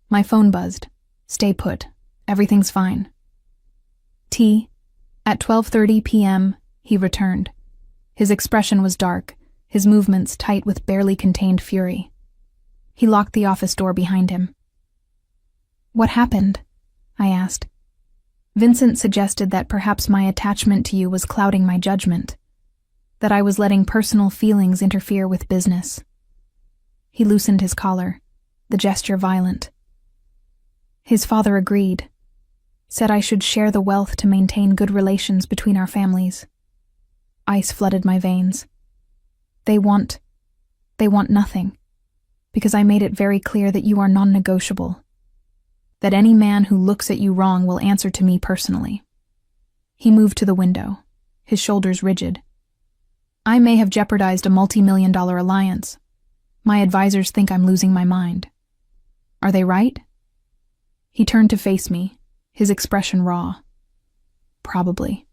My phone buzzed. Stay put. Everything's fine. At 12:30 p.m., he returned. His expression was dark, his movements tight with barely contained fury. He locked the office door behind him. What happened? I asked. Vincent suggested that perhaps my attachment to you was clouding my judgment, that I was letting personal feelings interfere with business. He loosened his collar, the gesture violent. His father agreed, said I should share the wealth to maintain good relations between our families. Ice flooded my veins. They want nothing, because I made it very clear that you are non-negotiable, that any man who looks at you wrong will answer to me personally. He moved to the window, his shoulders rigid. I may have jeopardized a multi-million-dollar alliance. My advisors think I'm losing my mind. Are they right? He turned to face me, his expression raw. Probably.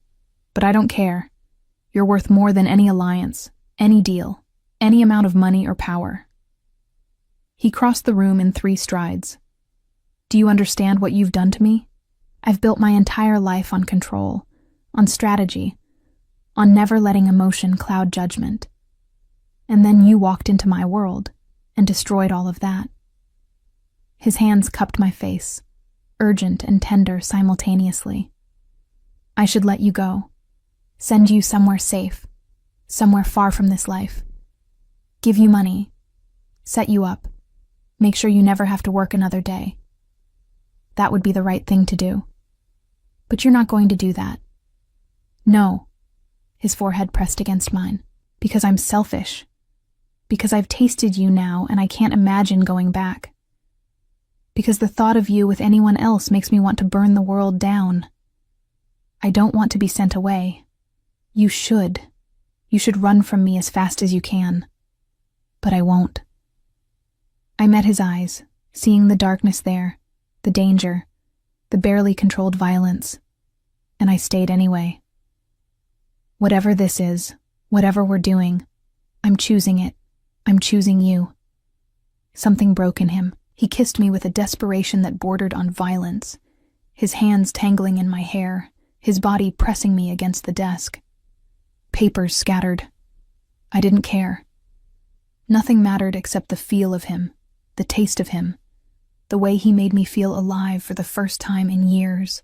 But I don't care. You're worth more than any alliance, any deal, any amount of money or power. He crossed the room in 3 strides. Do you understand what you've done to me? I've built my entire life on control, on strategy, on never letting emotion cloud judgment. And then you walked into my world and destroyed all of that. His hands cupped my face, urgent and tender simultaneously. I should let you go, send you somewhere safe, somewhere far from this life, give you money, set you up, make sure you never have to work another day. That would be the right thing to do. But you're not going to do that. No, his forehead pressed against mine, because I'm selfish, because I've tasted you now and I can't imagine going back. Because the thought of you with anyone else makes me want to burn the world down. I don't want to be sent away. You should. You should run from me as fast as you can. But I won't. I met his eyes, seeing the darkness there, the danger, the barely controlled violence, and I stayed anyway. Whatever this is, whatever we're doing, I'm choosing it. I'm choosing you. Something broke in him. He kissed me with a desperation that bordered on violence, his hands tangling in my hair, his body pressing me against the desk. Papers scattered. I didn't care. Nothing mattered except the feel of him, the taste of him, the way he made me feel alive for the first time in years.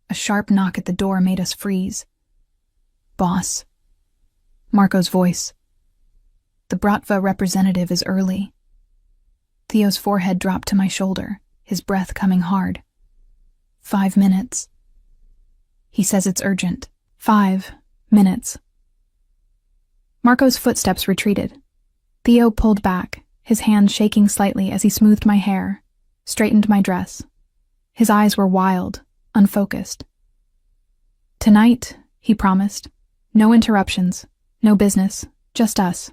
A sharp knock at the door made us freeze. Boss. Marco's voice. The Bratva representative is early. Theo's forehead dropped to my shoulder, his breath coming hard. 5 minutes. He says it's urgent. 5 minutes. Marco's footsteps retreated. Theo pulled back, his hand shaking slightly as he smoothed my hair, straightened my dress. His eyes were wild, unfocused. Tonight, he promised. No interruptions, no business, just us.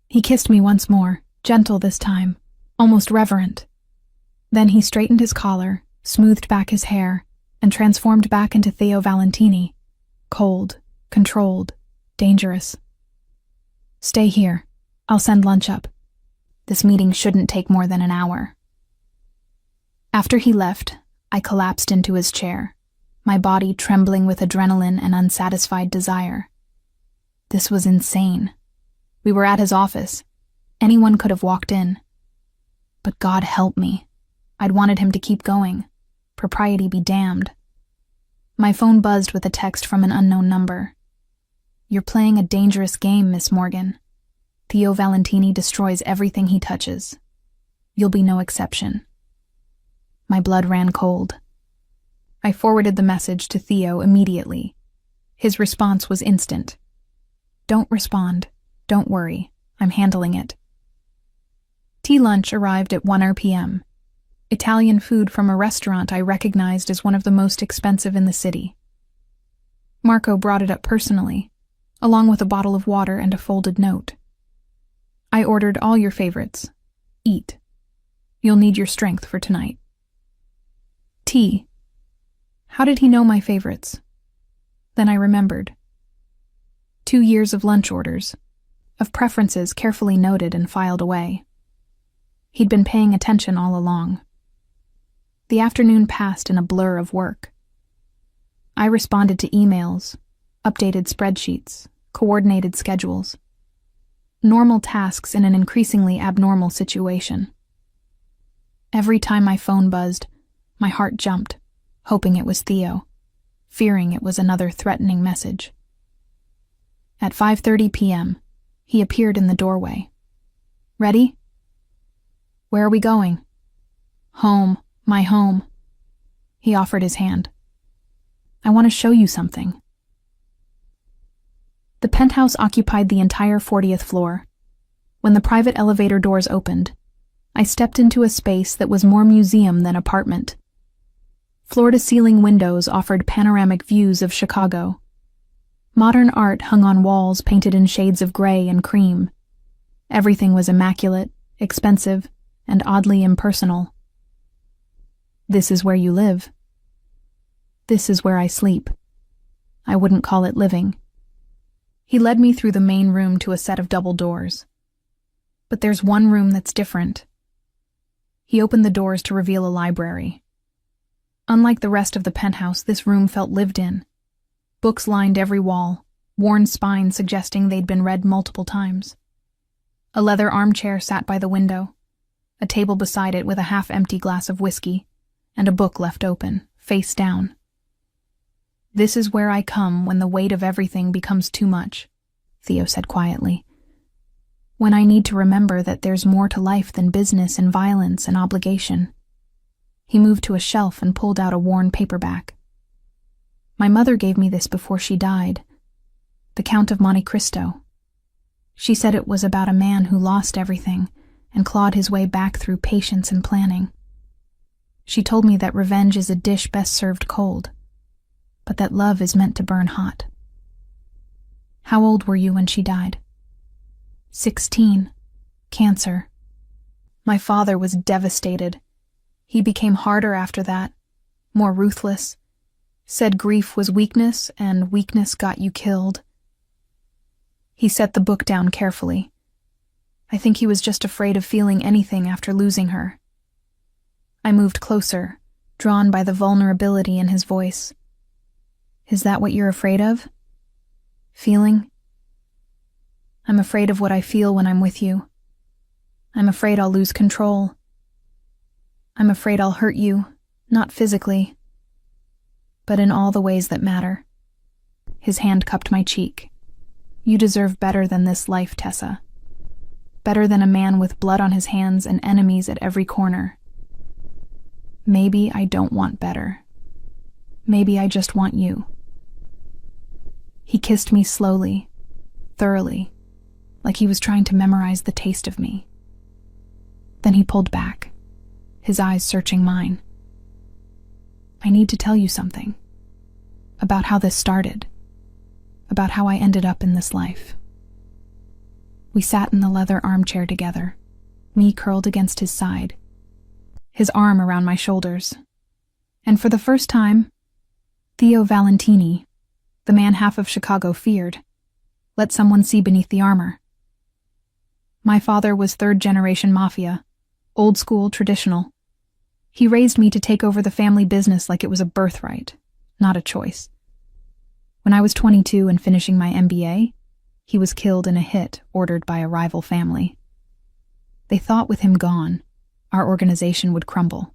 He kissed me once more, gentle this time, almost reverent. Then he straightened his collar, smoothed back his hair, and transformed back into Theo Valentini, cold, controlled, dangerous. Stay here. I'll send lunch up. This meeting shouldn't take more than an hour. After he left, I collapsed into his chair, my body trembling with adrenaline and unsatisfied desire. This was insane. We were at his office. Anyone could have walked in. But God help me. I'd wanted him to keep going. Propriety be damned. My phone buzzed with a text from an unknown number. You're playing a dangerous game, Miss Morgan. Theo Valentini destroys everything he touches. You'll be no exception. My blood ran cold. I forwarded the message to Theo immediately. His response was instant. Don't respond. Don't worry. I'm handling it. Tea lunch arrived at 1 p.m. Italian food from a restaurant I recognized as one of the most expensive in the city. Marco brought it up personally, along with a bottle of water and a folded note. I ordered all your favorites. Eat. You'll need your strength for tonight. Tea. How did he know my favorites? Then I remembered. 2 years of lunch orders, of preferences carefully noted and filed away. He'd been paying attention all along. The afternoon passed in a blur of work. I responded to emails, updated spreadsheets, coordinated schedules. Normal tasks in an increasingly abnormal situation. Every time my phone buzzed, my heart jumped, hoping it was Theo, fearing it was another threatening message. At 5:30 p.m., he appeared in the doorway. Ready? Where are we going? Home, my home. He offered his hand. I want to show you something. The penthouse occupied the entire 40th floor. When the private elevator doors opened, I stepped into a space that was more museum than apartment. Floor-to-ceiling windows offered panoramic views of Chicago. Modern art hung on walls painted in shades of gray and cream. Everything was immaculate, expensive, and oddly impersonal. This is where you live. This is where I sleep. I wouldn't call it living. He led me through the main room to a set of double doors. But there's one room that's different. He opened the doors to reveal a library. Unlike the rest of the penthouse, this room felt lived in. Books lined every wall, worn spines suggesting they'd been read multiple times. A leather armchair sat by the window, a table beside it with a half-empty glass of whiskey, and a book left open, face down. This is where I come when the weight of everything becomes too much, Theo said quietly. When I need to remember that there's more to life than business and violence and obligation. He moved to a shelf and pulled out a worn paperback. My mother gave me this before she died. The Count of Monte Cristo. She said it was about a man who lost everything and clawed his way back through patience and planning. She told me that revenge is a dish best served cold, but that love is meant to burn hot. How old were you when she died? 16. Cancer. My father was devastated. He became harder after that, more ruthless. Said grief was weakness, and weakness got you killed. He set the book down carefully. I think he was just afraid of feeling anything after losing her. I moved closer, drawn by the vulnerability in his voice. Is that what you're afraid of? Feeling? I'm afraid of what I feel when I'm with you. I'm afraid I'll lose control. I'm afraid I'll hurt you, not physically, but in all the ways that matter. His hand cupped my cheek. You deserve better than this life, Tessa. Better than a man with blood on his hands and enemies at every corner. Maybe I don't want better. Maybe I just want you. He kissed me slowly, thoroughly, like he was trying to memorize the taste of me. Then he pulled back, his eyes searching mine. I need to tell you something. About how this started. About how I ended up in this life. We sat in the leather armchair together, me curled against his side, his arm around my shoulders. And for the first time, Theo Valentini, the man half of Chicago feared, let someone see beneath the armor. My father was third-generation Mafia, old school, traditional. He raised me to take over the family business like it was a birthright, not a choice. When I was 22 and finishing my MBA, he was killed in a hit ordered by a rival family. They thought with him gone, our organization would crumble.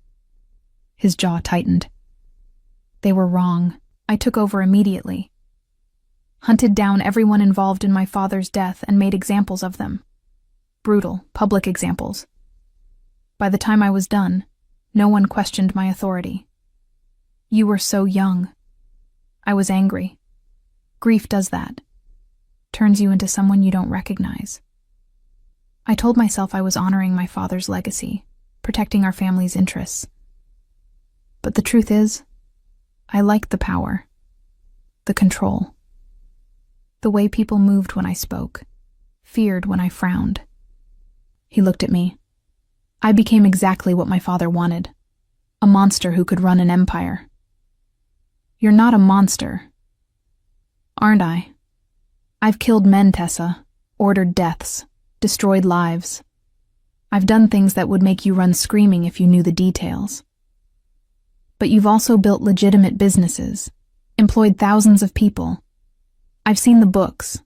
His jaw tightened. They were wrong. I took over immediately. Hunted down everyone involved in my father's death and made examples of them. Brutal, public examples. By the time I was done, no one questioned my authority. You were so young. I was angry. Grief does that. Turns you into someone you don't recognize. I told myself I was honoring my father's legacy, protecting our family's interests. But the truth is, I liked the power, the control, the way people moved when I spoke, feared when I frowned. He looked at me. I became exactly what my father wanted, a monster who could run an empire. You're not a monster, aren't I? I've killed men, Tessa, ordered deaths, destroyed lives. I've done things that would make you run screaming if you knew the details. But you've also built legitimate businesses, employed thousands of people. I've seen the books.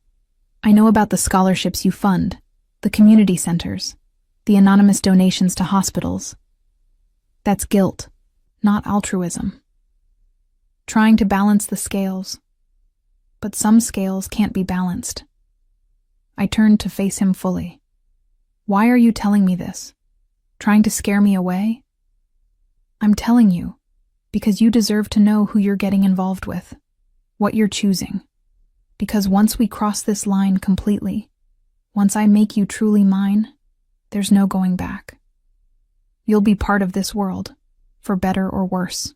I know about the scholarships you fund, the community centers, the anonymous donations to hospitals. That's guilt, not altruism. Trying to balance the scales. But some scales can't be balanced. I turned to face him fully. Why are you telling me this? Trying to scare me away? I'm telling you, because you deserve to know who you're getting involved with, what you're choosing. Because once we cross this line completely, once I make you truly mine, there's no going back. You'll be part of this world, for better or worse.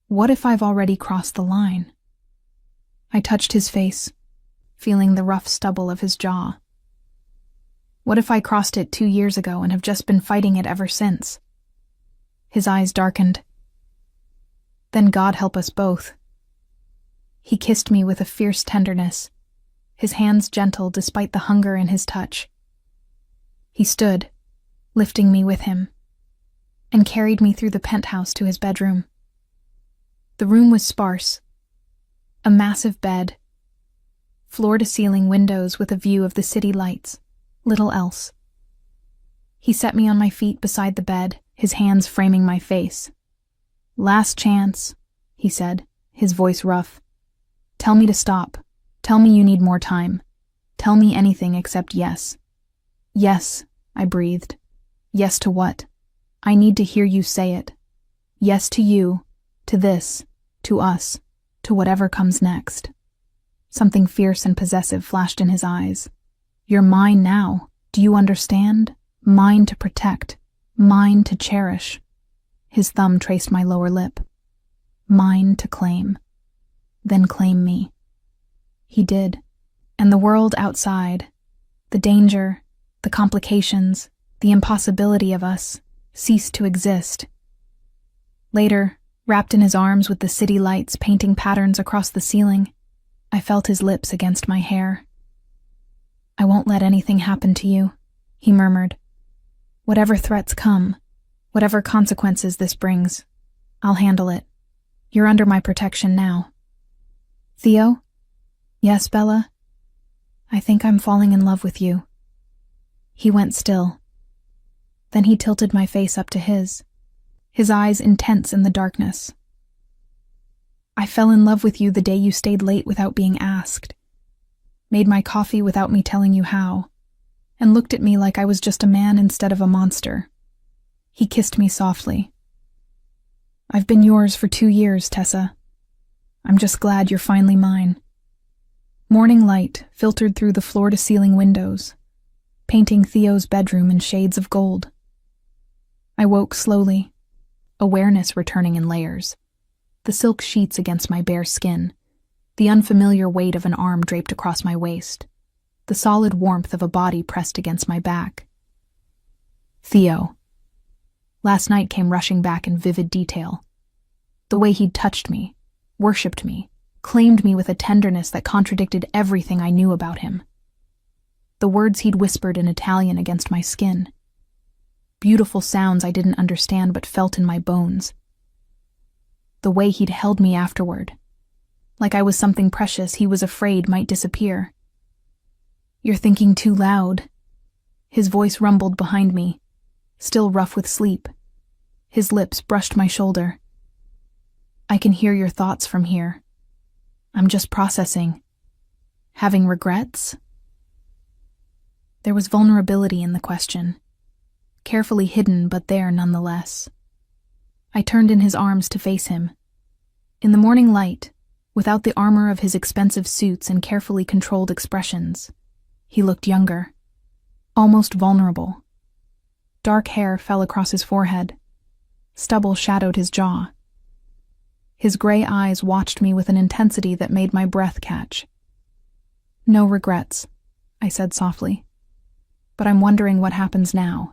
What if I've already crossed the line? I touched his face, feeling the rough stubble of his jaw. What if I crossed it 2 years ago and have just been fighting it ever since? His eyes darkened. Then God help us both. He kissed me with a fierce tenderness, his hands gentle despite the hunger in his touch. He stood, lifting me with him, and carried me through the penthouse to his bedroom. The room was sparse. A massive bed, floor-to-ceiling windows with a view of the city lights, little else. He set me on my feet beside the bed, his hands framing my face. "Last chance," he said, his voice rough. "Tell me to stop. Tell me you need more time. Tell me anything except yes." "Yes," I breathed. "Yes to what? I need to hear you say it. Yes to you, to this, to us, to whatever comes next." Something fierce and possessive flashed in his eyes. "You're mine now. Do you understand? Mine to protect. Mine to cherish." His thumb traced my lower lip. "Mine to claim. Then claim me." He did. And the world outside, the danger, the complications, the impossibility of us, ceased to exist. Later, wrapped in his arms with the city lights painting patterns across the ceiling, I felt his lips against my hair. "I won't let anything happen to you," he murmured. "Whatever threats come, whatever consequences this brings, I'll handle it. You're under my protection now." "Theo?" "Yes, Bella?" "I think I'm falling in love with you." He went still. Then he tilted my face up to his eyes intense in the darkness. "I fell in love with you the day you stayed late without being asked, made my coffee without me telling you how, and looked at me like I was just a man instead of a monster." He kissed me softly. "I've been yours for 2 years, Tessa. I'm just glad you're finally mine." Morning light filtered through the floor-to-ceiling windows, painting Theo's bedroom in shades of gold. I woke slowly, awareness returning in layers. The silk sheets against my bare skin, the unfamiliar weight of an arm draped across my waist, the solid warmth of a body pressed against my back. Theo. Last night came rushing back in vivid detail. The way he'd touched me, worshipped me, claimed me with a tenderness that contradicted everything I knew about him. The words he'd whispered in Italian against my skin. Beautiful sounds I didn't understand but felt in my bones. The way he'd held me afterward, like I was something precious he was afraid might disappear. "You're thinking too loud." His voice rumbled behind me, still rough with sleep. His lips brushed my shoulder. "I can hear your thoughts from here. I'm just processing. Having regrets?" There was vulnerability in the question, carefully hidden but there nonetheless. I turned in his arms to face him. In the morning light, without the armor of his expensive suits and carefully controlled expressions, he looked younger, almost vulnerable. Dark hair fell across his forehead. Stubble shadowed his jaw. His gray eyes watched me with an intensity that made my breath catch. "No regrets," I said softly. "But I'm wondering what happens now.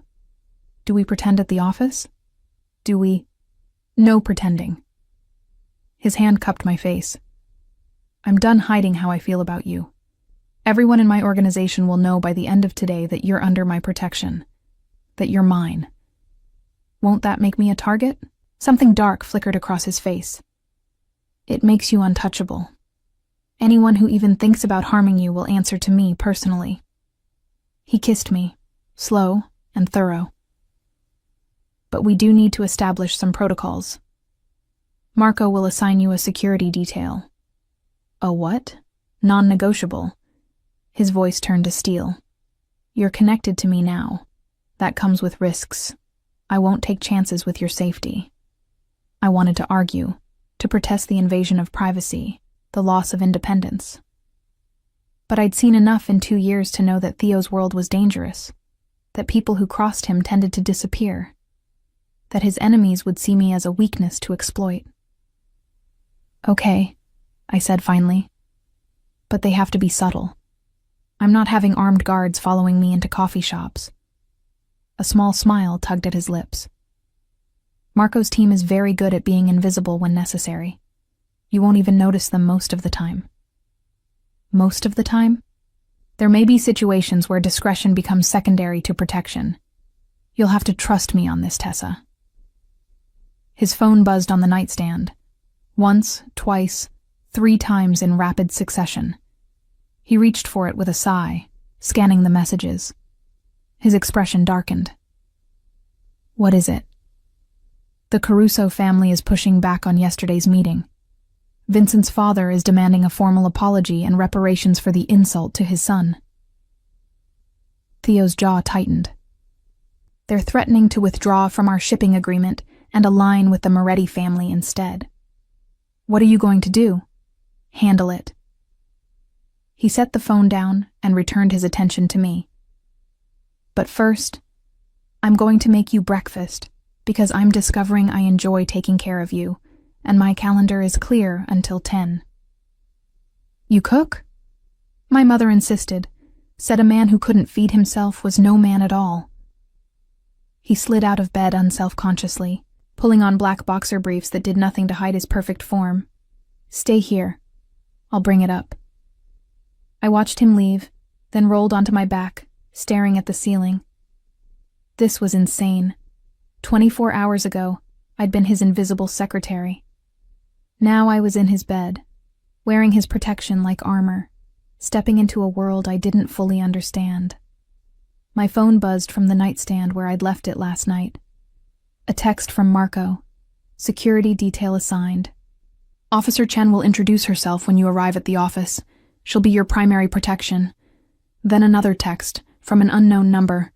Do we pretend at the office? Do we—" "No pretending." His hand cupped my face. "I'm done hiding how I feel about you. Everyone in my organization will know by the end of today that you're under my protection, that you're mine. Won't that make me a target?" Something dark flickered across his face. "It makes you untouchable. Anyone who even thinks about harming you will answer to me personally." He kissed me, slow and thorough. "But we do need to establish some protocols. Marco will assign you a security detail." "A what?" "Non-negotiable." His voice turned to steel. "You're connected to me now. That comes with risks. I won't take chances with your safety." I wanted to argue, to protest the invasion of privacy, the loss of independence. But I'd seen enough in 2 years to know that Theo's world was dangerous, that people who crossed him tended to disappear, that his enemies would see me as a weakness to exploit. "Okay," I said finally. "But they have to be subtle. I'm not having armed guards following me into coffee shops." A small smile tugged at his lips. "Marco's team is very good at being invisible when necessary. You won't even notice them most of the time." "Most of the time?" "There may be situations where discretion becomes secondary to protection. You'll have to trust me on this, Tessa." His phone buzzed on the nightstand. Once, twice, 3 times in rapid succession. He reached for it with a sigh, scanning the messages. His expression darkened. "What is it?" "The Caruso family is pushing back on yesterday's meeting. Vincent's father is demanding a formal apology and reparations for the insult to his son." Theo's jaw tightened. "They're threatening to withdraw from our shipping agreement and align with the Moretti family instead." "What are you going to do?" "Handle it." He set the phone down and returned his attention to me. "But first, I'm going to make you breakfast, because I'm discovering I enjoy taking care of you, and my calendar is clear until 10. "You cook?" "My mother insisted, said a man who couldn't feed himself was no man at all." He slid out of bed unselfconsciously, pulling on black boxer briefs that did nothing to hide his perfect form. "Stay here. I'll bring it up." I watched him leave, then rolled onto my back, staring at the ceiling. This was insane. 24 hours ago, I'd been his invisible secretary. Now I was in his bed, wearing his protection like armor, stepping into a world I didn't fully understand. My phone buzzed from the nightstand where I'd left it last night. A text from Marco. Security detail assigned. "Officer Chen will introduce herself when you arrive at the office. She'll be your primary protection." Then another text, from an unknown number.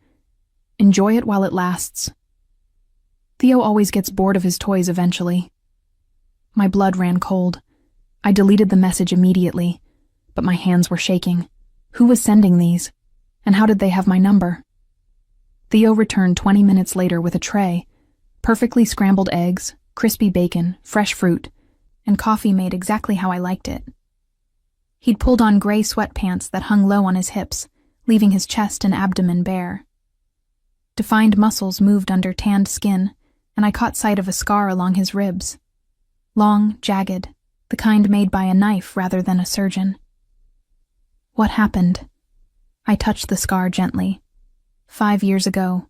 "Enjoy it while it lasts." Theo always gets bored of his toys eventually. My blood ran cold. I deleted the message immediately, but my hands were shaking. Who was sending these? And how did they have my number? Theo returned 20 minutes later with a tray, perfectly scrambled eggs, crispy bacon, fresh fruit, and coffee made exactly how I liked it. He'd pulled on gray sweatpants that hung low on his hips, leaving his chest and abdomen bare. Defined muscles moved under tanned skin, and I caught sight of a scar along his ribs. Long, jagged, the kind made by a knife rather than a surgeon. What happened? I touched the scar gently. 5 years ago.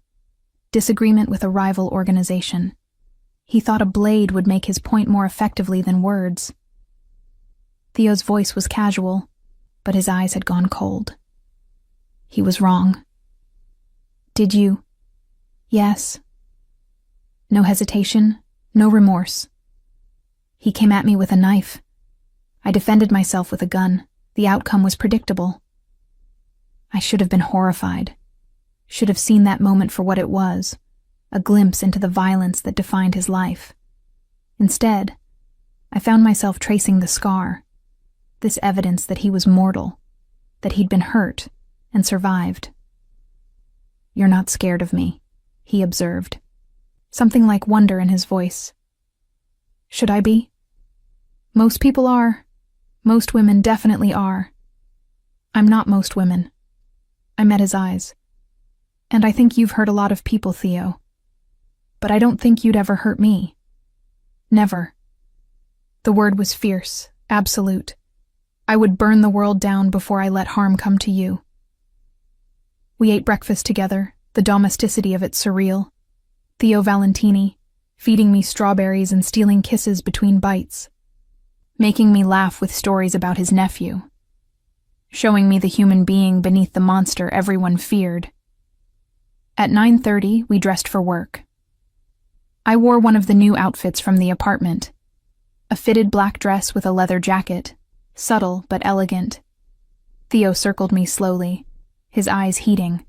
Disagreement with a rival organization. He thought a blade would make his point more effectively than words. Theo's voice was casual, but his eyes had gone cold. He was wrong. "Did you?" "Yes." No hesitation, no remorse. He came at me with a knife. I defended myself with a gun. The outcome was predictable. I should have been horrified. Should have seen that moment for what it was, a glimpse into the violence that defined his life. Instead, I found myself tracing the scar, this evidence that he was mortal, that he'd been hurt and survived. "You're not scared of me," he observed, something like wonder in his voice. Should I be? Most people are. Most women definitely are. I'm not most women. I met his eyes. And I think you've hurt a lot of people, Theo. But I don't think you'd ever hurt me. Never. The word was fierce, absolute. I would burn the world down before I let harm come to you. We ate breakfast together, the domesticity of it surreal. Theo Valentini, feeding me strawberries and stealing kisses between bites. Making me laugh with stories about his nephew. Showing me the human being beneath the monster everyone feared. At 9:30, we dressed for work. I wore one of the new outfits from the apartment. A fitted black dress with a leather jacket, subtle but elegant. Theo circled me slowly, his eyes heating.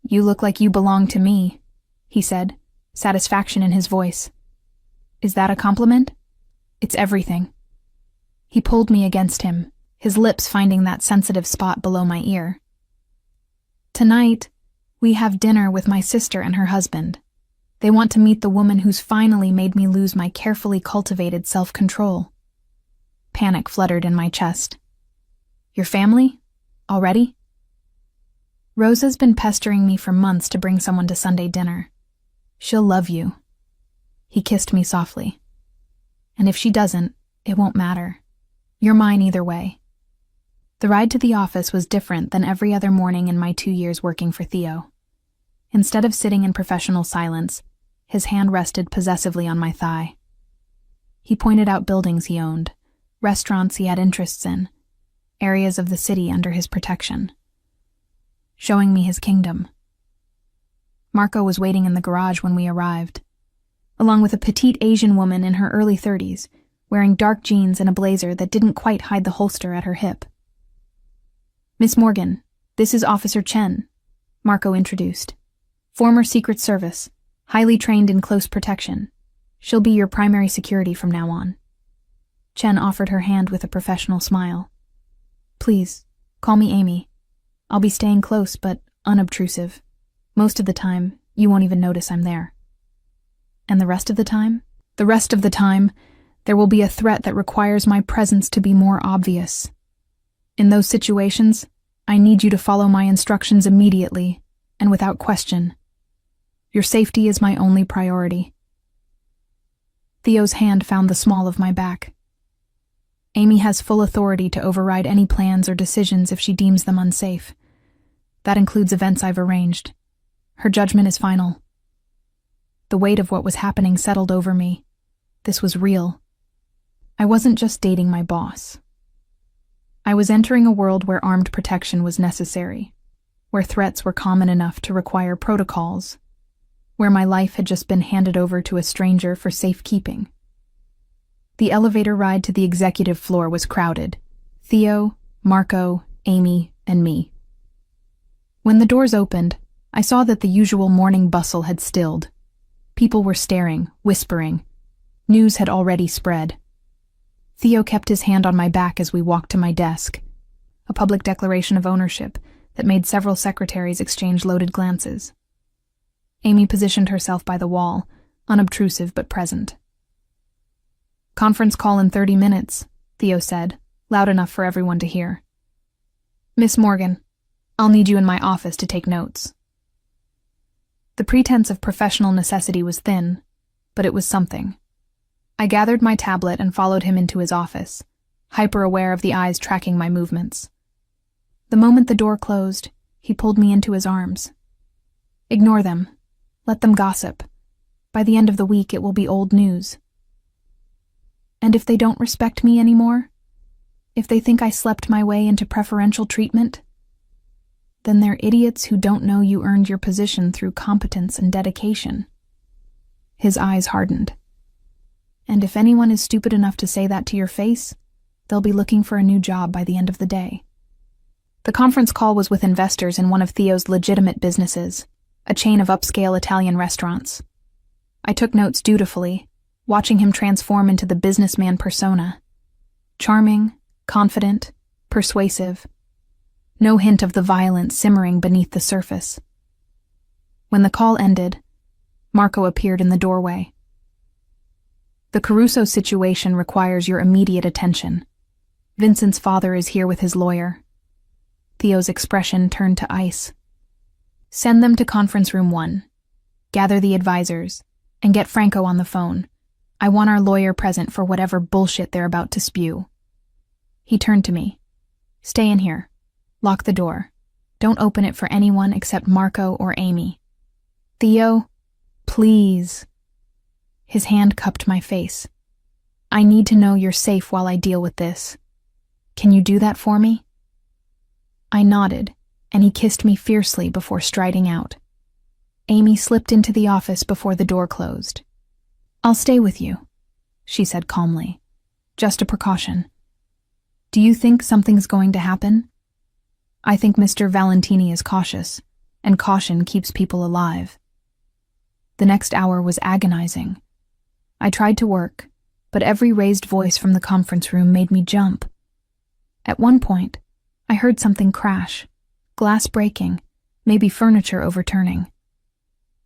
You look like you belong to me, he said, satisfaction in his voice. Is that a compliment? It's everything. He pulled me against him, his lips finding that sensitive spot below my ear. Tonight, we have dinner with my sister and her husband. They want to meet the woman who's finally made me lose my carefully cultivated self-control. Panic fluttered in my chest. Your family? Already? Rosa's been pestering me for months to bring someone to Sunday dinner. She'll love you. He kissed me softly. And if she doesn't, it won't matter. You're mine either way. The ride to the office was different than every other morning in my 2 years working for Theo. Instead of sitting in professional silence, his hand rested possessively on my thigh. He pointed out buildings he owned, restaurants he had interests in, areas of the city under his protection. Showing me his kingdom. Marco was waiting in the garage when we arrived, along with a petite Asian woman in her early 30s, wearing dark jeans and a blazer that didn't quite hide the holster at her hip. Miss Morgan, this is Officer Chen, Marco introduced. Former Secret Service, highly trained in close protection. She'll be your primary security from now on. Chen offered her hand with a professional smile. Please, call me Amy. I'll be staying close but unobtrusive. Most of the time, you won't even notice I'm there. And the rest of the time? The rest of the time, there will be a threat that requires my presence to be more obvious. In those situations, I need you to follow my instructions immediately and without question. Your safety is my only priority. Theo's hand found the small of my back. Amy has full authority to override any plans or decisions if she deems them unsafe. That includes events I've arranged. Her judgment is final. The weight of what was happening settled over me. This was real. I wasn't just dating my boss. I was entering a world where armed protection was necessary, where threats were common enough to require protocols, where my life had just been handed over to a stranger for safekeeping. The elevator ride to the executive floor was crowded. Theo, Marco, Amy, and me. When the doors opened, I saw that the usual morning bustle had stilled. People were staring, whispering. News had already spread. Theo kept his hand on my back as we walked to my desk, a public declaration of ownership that made several secretaries exchange loaded glances. Amy positioned herself by the wall, unobtrusive but present. Conference call in 30 minutes, Theo said, loud enough for everyone to hear. Miss Morgan, I'll need you in my office to take notes. The pretense of professional necessity was thin, but it was something. I gathered my tablet and followed him into his office, hyper-aware of the eyes tracking my movements. The moment the door closed, he pulled me into his arms. Ignore them. Let them gossip. By the end of the week, it will be old news. And if they don't respect me anymore, if they think I slept my way into preferential treatment, then they're idiots who don't know you earned your position through competence and dedication. His eyes hardened. And if anyone is stupid enough to say that to your face, they'll be looking for a new job by the end of the day. The conference call was with investors in one of Theo's legitimate businesses, a chain of upscale Italian restaurants. I took notes dutifully, watching him transform into the businessman persona. Charming, confident, persuasive. No hint of the violence simmering beneath the surface. When the call ended, Marco appeared in the doorway. The Caruso situation requires your immediate attention. Vincent's father is here with his lawyer. Theo's expression turned to ice. Send them to conference room 1. Gather the advisors, and get Franco on the phone. I want our lawyer present for whatever bullshit they're about to spew. He turned to me. Stay in here. Lock the door. Don't open it for anyone except Marco or Amy. Theo, please. His hand cupped my face. I need to know you're safe while I deal with this. Can you do that for me? I nodded, and he kissed me fiercely before striding out. Amy slipped into the office before the door closed. I'll stay with you, she said calmly. Just a precaution. Do you think something's going to happen? I think Mr. Valentini is cautious, and caution keeps people alive. The next hour was agonizing. I tried to work, but every raised voice from the conference room made me jump. At one point, I heard something crash, glass breaking, maybe furniture overturning.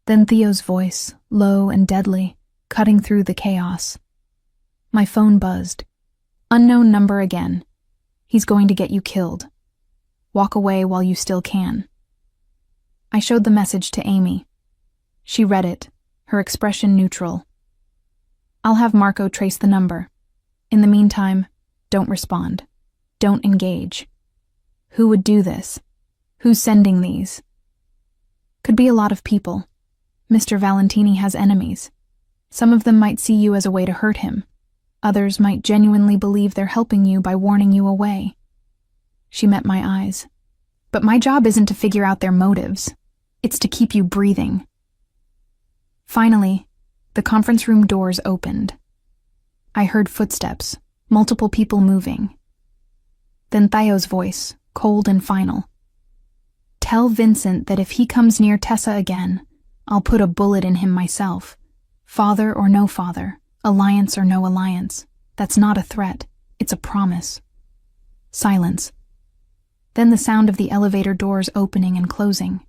Then Theo's voice, low and deadly, cutting through the chaos. My phone buzzed. Unknown number again. He's going to get you killed. Walk away while you still can. I showed the message to Amy. She read it, her expression neutral. I'll have Marco trace the number. In the meantime, don't respond. Don't engage. Who would do this? Who's sending these? Could be a lot of people. Mr. Valentini has enemies. Some of them might see you as a way to hurt him. Others might genuinely believe they're helping you by warning you away. She met my eyes. But my job isn't to figure out their motives. It's to keep you breathing. Finally, the conference room doors opened. I heard footsteps, multiple people moving. Then Theo's voice, cold and final. Tell Vincent that if he comes near Tessa again, I'll put a bullet in him myself. Father or no father, alliance or no alliance. That's not a threat, it's a promise. Silence. Then the sound of the elevator doors opening and closing.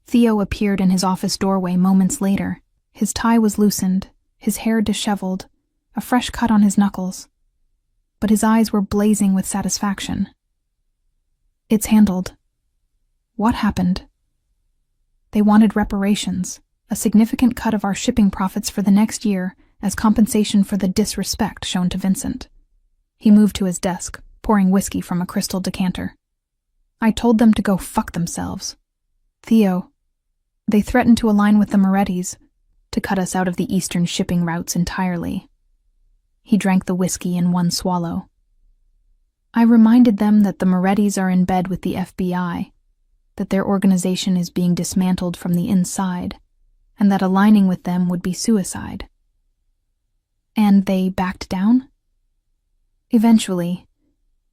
Theo appeared in his office doorway moments later. His tie was loosened, his hair disheveled, a fresh cut on his knuckles. But his eyes were blazing with satisfaction. It's handled. What happened? They wanted reparations, a significant cut of our shipping profits for the next year as compensation for the disrespect shown to Vincent. He moved to his desk, pouring whiskey from a crystal decanter. I told them to go fuck themselves. Theo, they threatened to align with the Morettis, to cut us out of the eastern shipping routes entirely. He drank the whiskey in one swallow. I reminded them that the Morettis are in bed with the FBI, that their organization is being dismantled from the inside, and that aligning with them would be suicide. And they backed down? Eventually,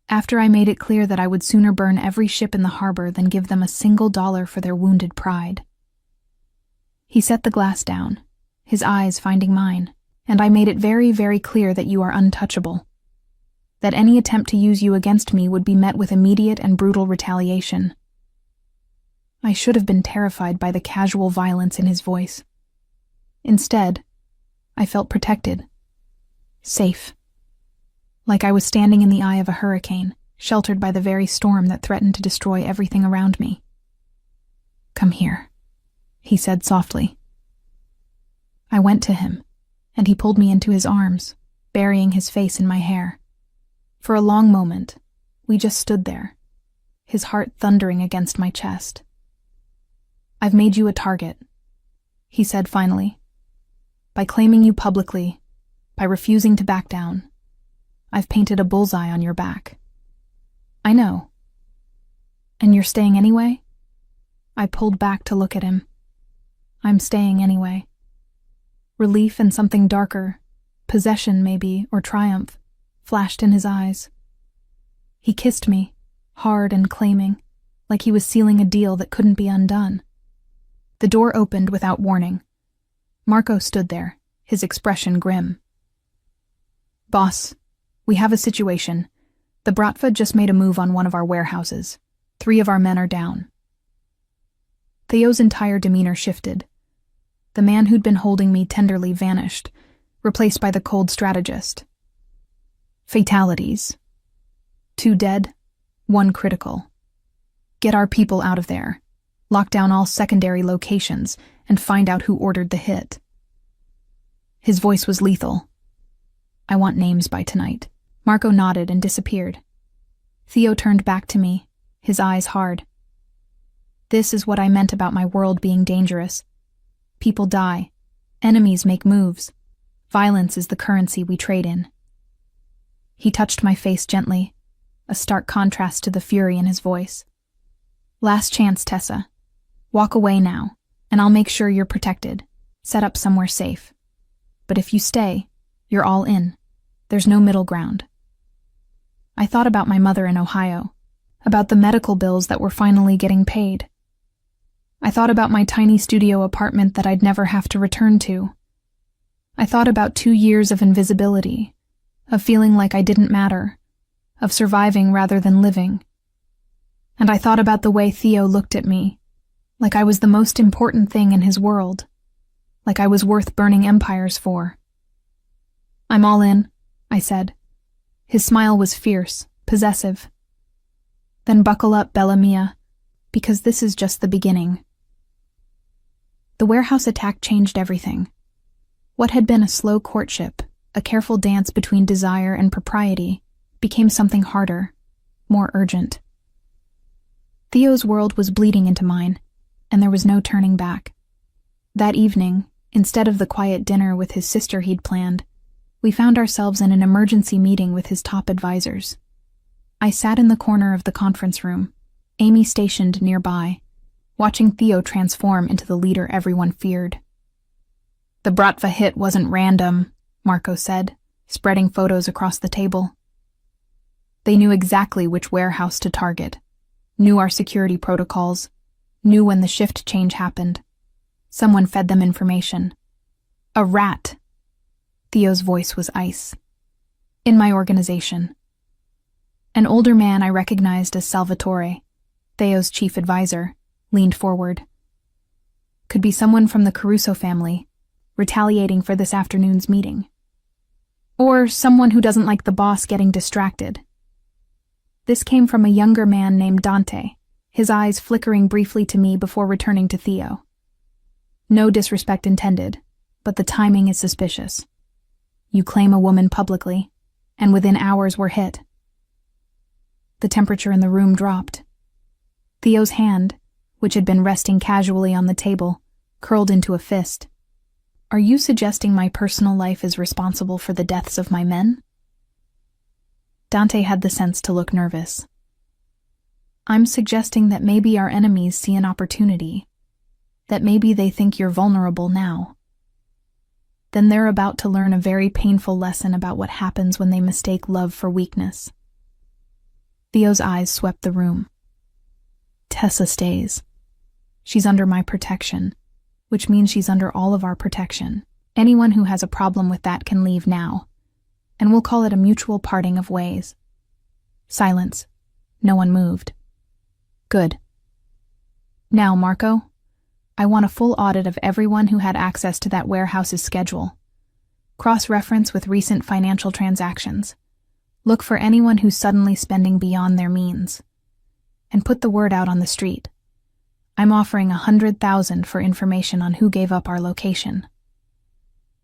after I made it clear that I would sooner burn every ship in the harbor than give them $1 for their wounded pride. He set the glass down, his eyes finding mine, and I made it very, very clear that you are untouchable. That any attempt to use you against me would be met with immediate and brutal retaliation. I should have been terrified by the casual violence in his voice. Instead, I felt protected. Safe. Like I was standing in the eye of a hurricane, sheltered by the very storm that threatened to destroy everything around me. Come here, he said softly. I went to him, and he pulled me into his arms, burying his face in my hair. For a long moment, we just stood there, his heart thundering against my chest. I've made you a target, he said finally. By claiming you publicly, by refusing to back down, I've painted a bullseye on your back. I know. And you're staying anyway? I pulled back to look at him. I'm staying anyway. Relief and something darker, possession maybe, or triumph, flashed in his eyes. He kissed me, hard and claiming, like he was sealing a deal that couldn't be undone. The door opened without warning. Marco stood there, his expression grim. Boss, we have a situation. The Bratva just made a move on one of our warehouses. 3 of our men are down. Theo's entire demeanor shifted. The man who'd been holding me tenderly vanished, replaced by the cold strategist. Fatalities. 2 dead, 1 critical. Get our people out of there. Lock down all secondary locations and find out who ordered the hit. His voice was lethal. I want names by tonight. Marco nodded and disappeared. Theo turned back to me, his eyes hard. This is what I meant about my world being dangerous. People die. Enemies make moves. Violence is the currency we trade in. He touched my face gently, a stark contrast to the fury in his voice. Last chance, Tessa. Walk away now, and I'll make sure you're protected. Set up somewhere safe. But if you stay, you're all in. There's no middle ground. I thought about my mother in Ohio, about the medical bills that were finally getting paid. I thought about my tiny studio apartment that I'd never have to return to. I thought about 2 years of invisibility, of feeling like I didn't matter, of surviving rather than living. And I thought about the way Theo looked at me, like I was the most important thing in his world, like I was worth burning empires for. I'm all in, I said. His smile was fierce, possessive. Then buckle up, Bella Mia, because this is just the beginning. The warehouse attack changed everything. What had been a slow courtship, a careful dance between desire and propriety, became something harder, more urgent. Theo's world was bleeding into mine, and there was no turning back. That evening, instead of the quiet dinner with his sister he'd planned, we found ourselves in an emergency meeting with his top advisors. I sat in the corner of the conference room, Amy stationed nearby, watching Theo transform into the leader everyone feared. The Bratva hit wasn't random, Marco said, spreading photos across the table. They knew exactly which warehouse to target, knew our security protocols, knew when the shift change happened. Someone fed them information. A rat. Theo's voice was ice. In my organization. An older man I recognized as Salvatore, Theo's chief advisor, leaned forward. Could be someone from the Caruso family, retaliating for this afternoon's meeting. Or someone who doesn't like the boss getting distracted. This came from a younger man named Dante, his eyes flickering briefly to me before returning to Theo. No disrespect intended, but the timing is suspicious. You claim a woman publicly, and within hours we're hit. The temperature in the room dropped. Theo's hand, which had been resting casually on the table, curled into a fist. Are you suggesting my personal life is responsible for the deaths of my men? Dante had the sense to look nervous. I'm suggesting that maybe our enemies see an opportunity, that maybe they think you're vulnerable now. Then they're about to learn a very painful lesson about what happens when they mistake love for weakness. Theo's eyes swept the room. Tessa stays. She's under my protection, which means she's under all of our protection. Anyone who has a problem with that can leave now, and we'll call it a mutual parting of ways. Silence. No one moved. Good. Now, Marco, I want a full audit of everyone who had access to that warehouse's schedule. Cross-reference with recent financial transactions. Look for anyone who's suddenly spending beyond their means. And put the word out on the street. I'm offering $100,000 for information on who gave up our location.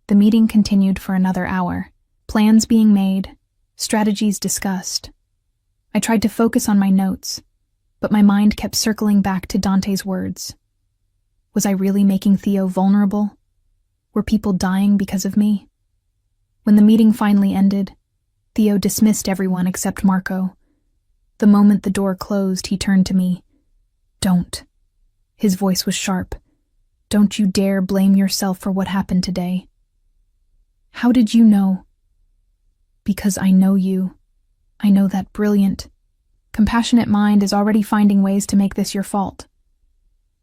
The meeting continued for another hour, plans being made, strategies discussed. I tried to focus on my notes, but my mind kept circling back to Dante's words. Was I really making Theo vulnerable? Were people dying because of me? When the meeting finally ended, Theo dismissed everyone except Marco. The moment the door closed, he turned to me. Don't. His voice was sharp. Don't you dare blame yourself for what happened today. How did you know? Because I know you. I know that brilliant, compassionate mind is already finding ways to make this your fault.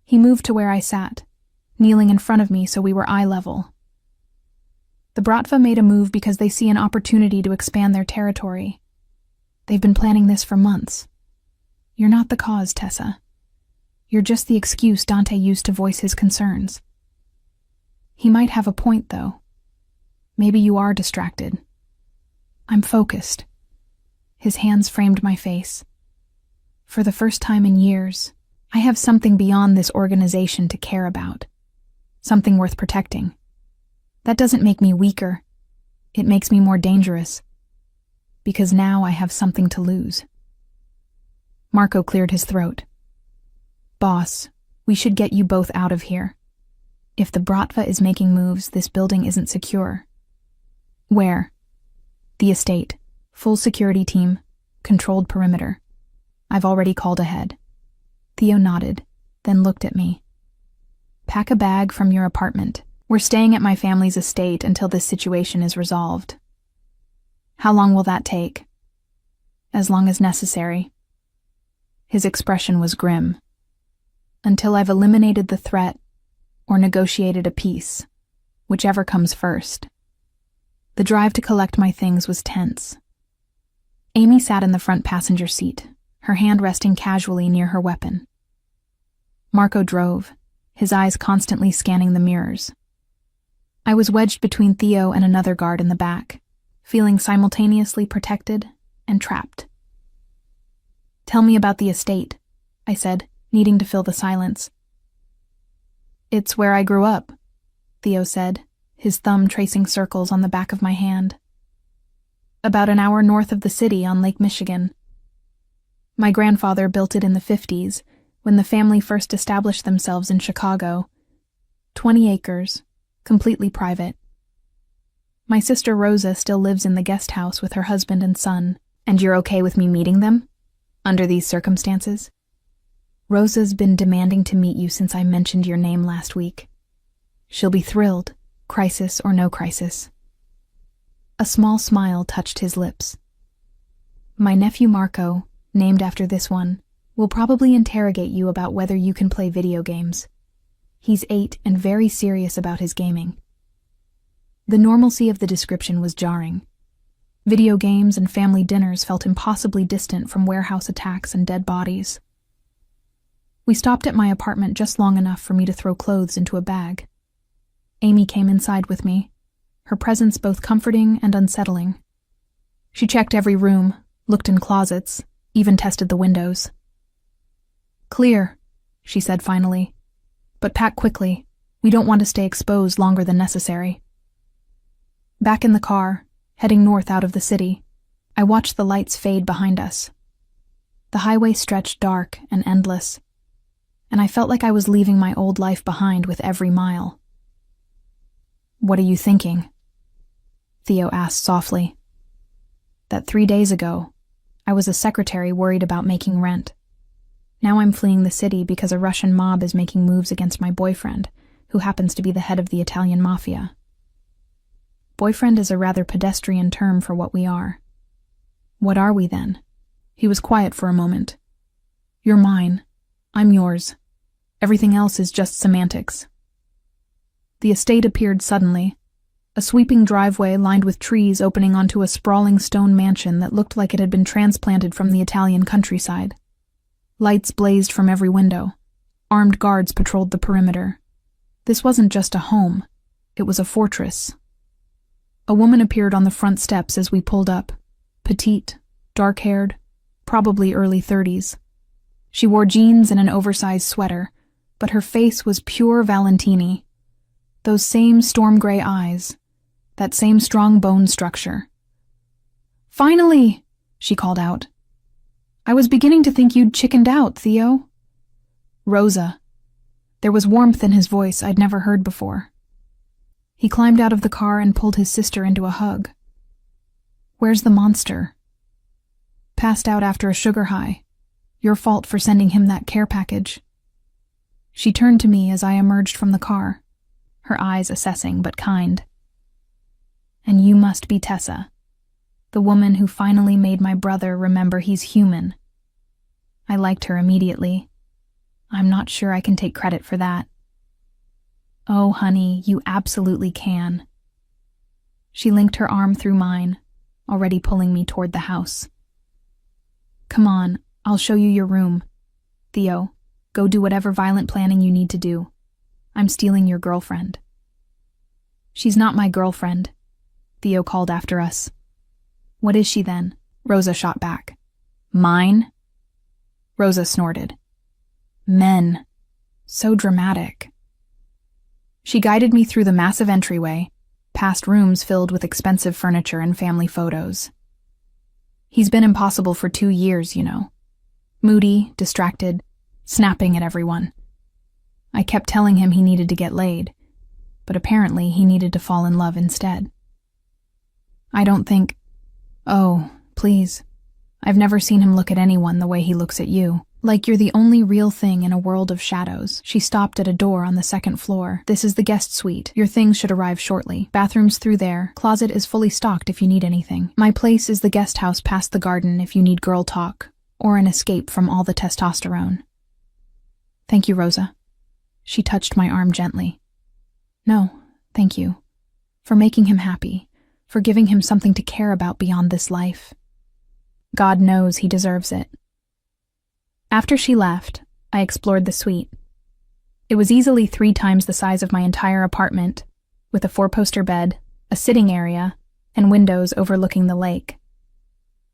He moved to where I sat, kneeling in front of me so we were eye level. The Bratva made a move because they see an opportunity to expand their territory. They've been planning this for months. You're not the cause, Tessa. You're just the excuse Dante used to voice his concerns. He might have a point, though. Maybe you are distracted. I'm focused. His hands framed my face. For the first time in years, I have something beyond this organization to care about. Something worth protecting. That doesn't make me weaker. It makes me more dangerous. Because now I have something to lose. Marco cleared his throat. Boss, we should get you both out of here. If the Bratva is making moves, this building isn't secure. Where? The estate. Full security team. Controlled perimeter. I've already called ahead. Theo nodded, then looked at me. Pack a bag from your apartment. We're staying at my family's estate until this situation is resolved. How long will that take? As long as necessary. His expression was grim. Until I've eliminated the threat or negotiated a peace, whichever comes first. The drive to collect my things was tense. Amy sat in the front passenger seat, her hand resting casually near her weapon. Marco drove, his eyes constantly scanning the mirrors. I was wedged between Theo and another guard in the back, feeling simultaneously protected and trapped. Tell me about the estate, I said, needing to fill the silence. It's where I grew up, Theo said, his thumb tracing circles on the back of my hand. About an hour north of the city on Lake Michigan. My grandfather built it in the 50s, when the family first established themselves in Chicago. 20 acres, completely private. My sister Rosa still lives in the guest house with her husband and son. And you're okay with me meeting them? Under these circumstances? Rosa's been demanding to meet you since I mentioned your name last week. She'll be thrilled, crisis or no crisis. A small smile touched his lips. My nephew Marco, named after this one, will probably interrogate you about whether you can play video games. He's 8 and very serious about his gaming. The normalcy of the description was jarring. Video games and family dinners felt impossibly distant from warehouse attacks and dead bodies. We stopped at my apartment just long enough for me to throw clothes into a bag. Amy came inside with me, her presence both comforting and unsettling. She checked every room, looked in closets, even tested the windows. Clear, she said finally. But pack quickly. We don't want to stay exposed longer than necessary. Back in the car, heading north out of the city, I watched the lights fade behind us. The highway stretched dark and endless, and I felt like I was leaving my old life behind with every mile. What are you thinking? Theo asked softly. That 3 days ago, I was a secretary worried about making rent. Now I'm fleeing the city because a Russian mob is making moves against my boyfriend, who happens to be the head of the Italian Mafia. Boyfriend is a rather pedestrian term for what we are. What are we then? He was quiet for a moment. You're mine. I'm yours. Everything else is just semantics. The estate appeared suddenly, a sweeping driveway lined with trees opening onto a sprawling stone mansion that looked like it had been transplanted from the Italian countryside. Lights blazed from every window. Armed guards patrolled the perimeter. This wasn't just a home. It was a fortress. A woman appeared on the front steps as we pulled up, petite, dark-haired, probably early 30s. She wore jeans and an oversized sweater, but her face was pure Valentini. Those same storm gray eyes, that same strong bone structure. Finally, she called out. I was beginning to think you'd chickened out, Theo. Rosa. There was warmth in his voice I'd never heard before. He climbed out of the car and pulled his sister into a hug. Where's the monster? Passed out after a sugar high. Your fault for sending him that care package. She turned to me as I emerged from the car, her eyes assessing but kind. And you must be Tessa, the woman who finally made my brother remember he's human. I liked her immediately. I'm not sure I can take credit for that. Oh, honey, you absolutely can. She linked her arm through mine, already pulling me toward the house. Come on, I'll show you your room. Theo, Go do whatever violent planning you need to do. I'm stealing your girlfriend." "She's not my girlfriend," Theo called after us. "What is she then?" Rosa shot back. "Mine?" Rosa snorted. "Men. So dramatic." She guided me through the massive entryway, past rooms filled with expensive furniture and family photos. "He's been impossible for 2 years, you know. Moody, distracted, snapping at everyone. I kept telling him he needed to get laid, but apparently he needed to fall in love instead. I don't think... Oh, please. I've never seen him look at anyone the way he looks at you. Like you're the only real thing in a world of shadows." She stopped at a door on the 2nd floor. "This is the guest suite. Your things should arrive shortly. Bathroom's through there. Closet is fully stocked if you need anything. My place is the guest house past the garden if you need girl talk, or an escape from all the testosterone." "Thank you, Rosa." She touched my arm gently. "No, thank you. For making him happy. For giving him something to care about beyond this life. God knows he deserves it." After she left, I explored the suite. It was easily 3 times the size of my entire apartment, with a 4-poster bed, a sitting area, and windows overlooking the lake.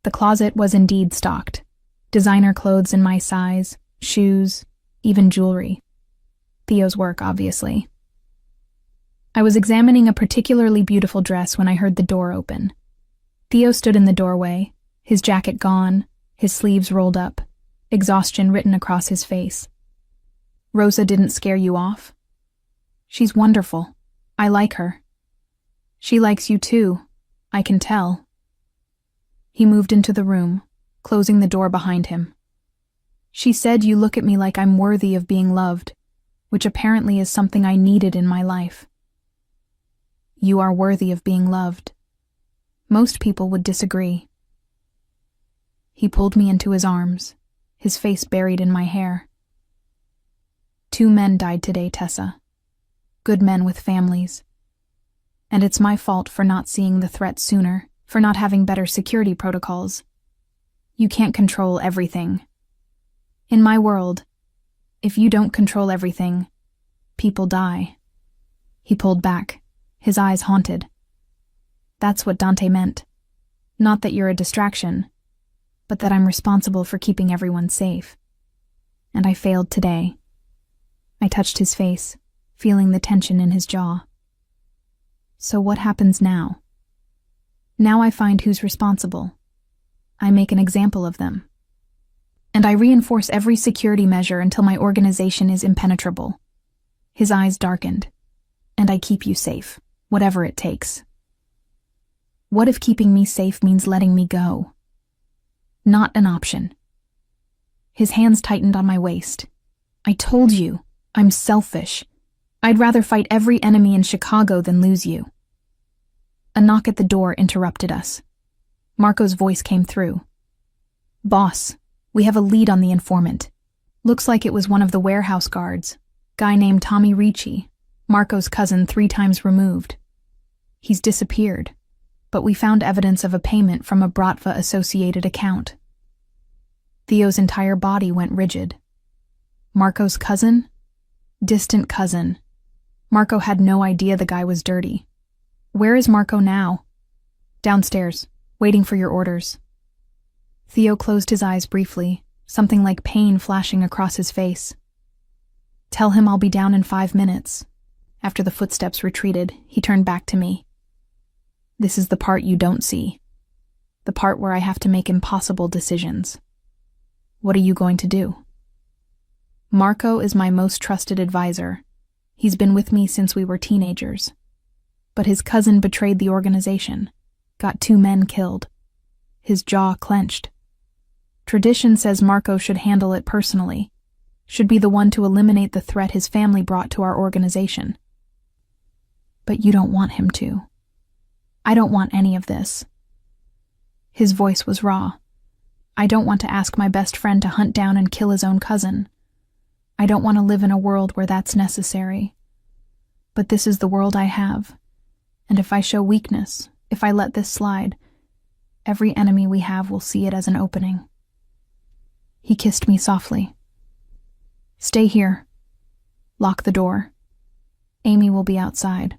The closet was indeed stocked. Designer clothes in my size, shoes, even jewelry. Theo's work, obviously. I was examining a particularly beautiful dress when I heard the door open. Theo stood in the doorway, his jacket gone, his sleeves rolled up, exhaustion written across his face. "Rosa didn't scare you off?" "She's wonderful. I like her." "She likes you too. I can tell." He moved into the room, closing the door behind him. "She said you look at me like I'm worthy of being loved, which apparently is something I needed in my life." "You are worthy of being loved. Most people would disagree." He pulled me into his arms, his face buried in my hair. "2 men died today, Tessa. Good men with families. And it's my fault for not seeing the threat sooner, for not having better security protocols. You can't control everything. In my world, if you don't control everything, people die." He pulled back, his eyes haunted. "That's what Dante meant. Not that you're a distraction, but that I'm responsible for keeping everyone safe. And I failed today." I touched his face, feeling the tension in his jaw. "So what happens now?" "Now I find who's responsible. I make an example of them. And I reinforce every security measure until my organization is impenetrable." His eyes darkened. "And I keep you safe, whatever it takes." "What if keeping me safe means letting me go?" "Not an option." His hands tightened on my waist. "I told you, I'm selfish. I'd rather fight every enemy in Chicago than lose you." A knock at the door interrupted us. Marco's voice came through. "Boss, we have a lead on the informant. Looks like it was one of the warehouse guards, guy named Tommy Ricci, Marco's cousin 3 times removed. He's disappeared, but we found evidence of a payment from a Bratva-associated account." Theo's entire body went rigid. Marco's cousin? Distant cousin. Marco had no idea the guy was dirty. "Where is Marco now?" "Downstairs, waiting for your orders." Theo closed his eyes briefly, something like pain flashing across his face. "Tell him I'll be down in 5 minutes." After the footsteps retreated, he turned back to me. "This is the part you don't see. The part where I have to make impossible decisions. What are you going to do?" "Marco is my most trusted advisor. He's been with me since we were teenagers. But his cousin betrayed the organization, got 2 men killed." His jaw clenched. "Tradition says Marco should handle it personally, should be the one to eliminate the threat his family brought to our organization. But you don't want him to. I don't want any of this." His voice was raw. "I don't want to ask my best friend to hunt down and kill his own cousin. I don't want to live in a world where that's necessary. But this is the world I have, and if I show weakness, if I let this slide, every enemy we have will see it as an opening." He kissed me softly. Stay here. Lock the door. Amy will be outside.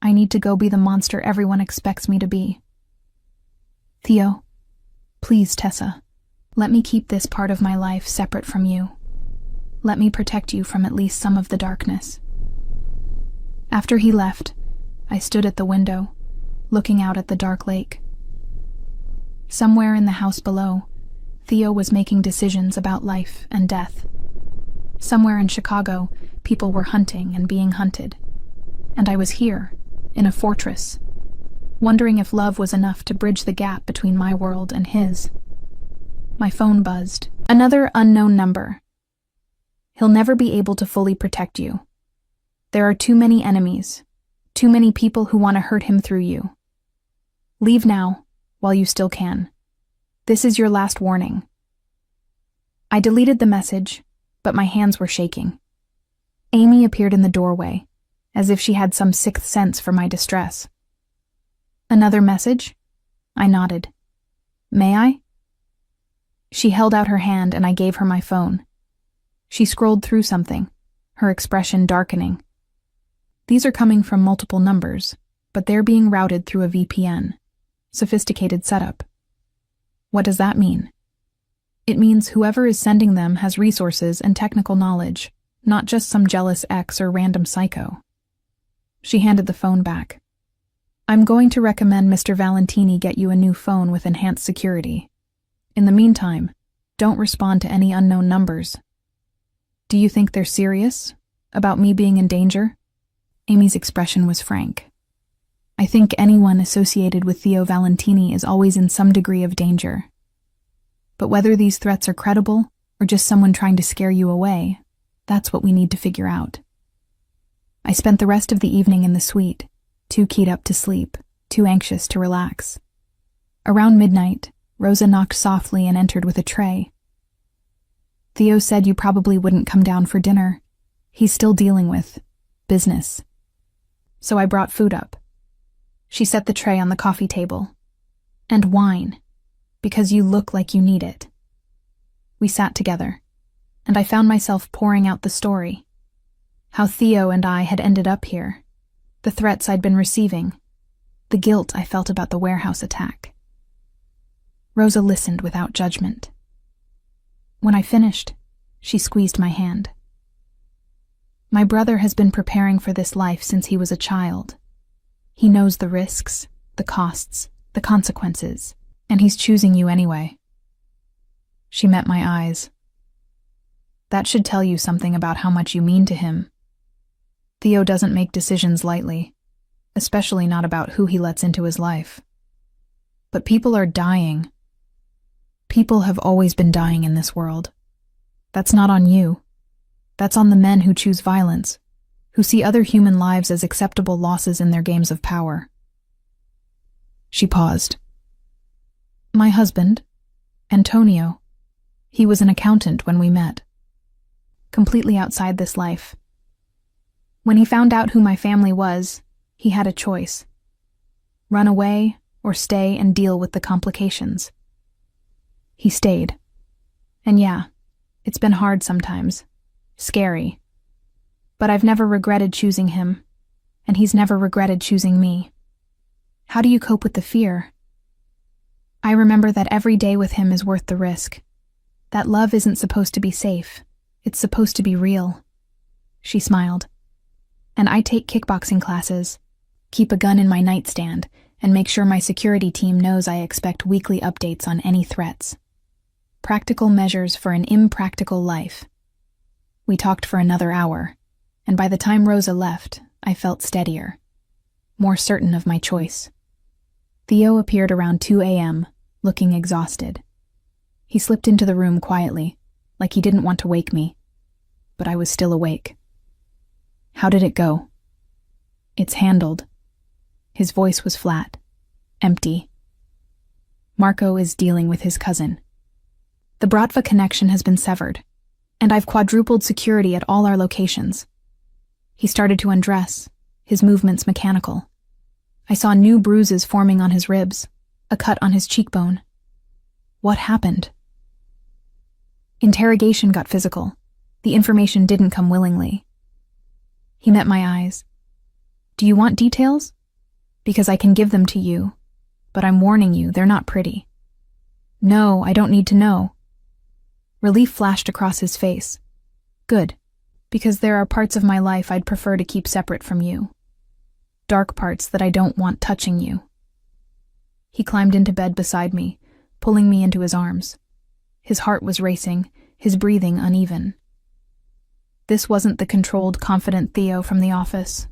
I need to go be the monster everyone expects me to be. Theo, please, Tessa, let me keep this part of my life separate from you. Let me protect you from at least some of the darkness. After he left, I stood at the window, looking out at the dark lake. Somewhere in the house below, Theo was making decisions about life and death. Somewhere in Chicago, people were hunting and being hunted. And I was here, in a fortress, wondering if love was enough to bridge the gap between my world and his. My phone buzzed. Another unknown number. He'll never be able to fully protect you. There are too many enemies, too many people who want to hurt him through you. Leave now, while you still can. This is your last warning. I deleted the message, but my hands were shaking. Amy appeared in the doorway, as if she had some sixth sense for my distress. Another message? I nodded. May I? She held out her hand and I gave her my phone. She scrolled through something, her expression darkening. These are coming from multiple numbers, but they're being routed through a VPN. Sophisticated setup. What does that mean? It means whoever is sending them has resources and technical knowledge, not just some jealous ex or random psycho. She handed the phone back. I'm going to recommend Mr. Valentini get you a new phone with enhanced security. In the meantime, don't respond to any unknown numbers. Do you think they're serious about me being in danger? Amy's expression was frank. I think anyone associated with Theo Valentini is always in some degree of danger. But whether these threats are credible or just someone trying to scare you away, that's what we need to figure out. I spent the rest of the evening in the suite, too keyed up to sleep, too anxious to relax. Around midnight, Rosa knocked softly and entered with a tray. Theo said you probably wouldn't come down for dinner. He's still dealing with business. So I brought food up. She set the tray on the coffee table. And wine, because you look like you need it. We sat together, and I found myself pouring out the story. How Theo and I had ended up here, the threats I'd been receiving, the guilt I felt about the warehouse attack. Rosa listened without judgment. When I finished, she squeezed my hand. My brother has been preparing for this life since he was a child. He knows the risks, the costs, the consequences, and he's choosing you anyway. She met my eyes. That should tell you something about how much you mean to him. Theo doesn't make decisions lightly, especially not about who he lets into his life. But people are dying. People have always been dying in this world. That's not on you. That's on the men who choose violence, who see other human lives as acceptable losses in their games of power. She paused. My husband, Antonio, he was an accountant when we met. Completely outside this life. When he found out who my family was, he had a choice. Run away or stay and deal with the complications. He stayed. And yeah, it's been hard sometimes. Scary. But I've never regretted choosing him, and he's never regretted choosing me. How do you cope with the fear? I remember that every day with him is worth the risk. That love isn't supposed to be safe. It's supposed to be real. She smiled. And I take kickboxing classes, keep a gun in my nightstand, and make sure my security team knows I expect weekly updates on any threats. Practical measures for an impractical life. We talked for another hour, and by the time Rosa left, I felt steadier, more certain of my choice. Theo appeared around 2 a.m., looking exhausted. He slipped into the room quietly, like he didn't want to wake me, but I was still awake. How did it go? It's handled. His voice was flat, empty. Marco is dealing with his cousin. The Bratva connection has been severed, and I've quadrupled security at all our locations. He started to undress, his movements mechanical. I saw new bruises forming on his ribs, a cut on his cheekbone. What happened? Interrogation got physical. The information didn't come willingly. He met my eyes. Do you want details? Because I can give them to you, but I'm warning you, they're not pretty. No, I don't need to know. Relief flashed across his face. Good, because there are parts of my life I'd prefer to keep separate from you. Dark parts that I don't want touching you. He climbed into bed beside me, pulling me into his arms. His heart was racing, his breathing uneven. This wasn't the controlled, confident Theo from the office.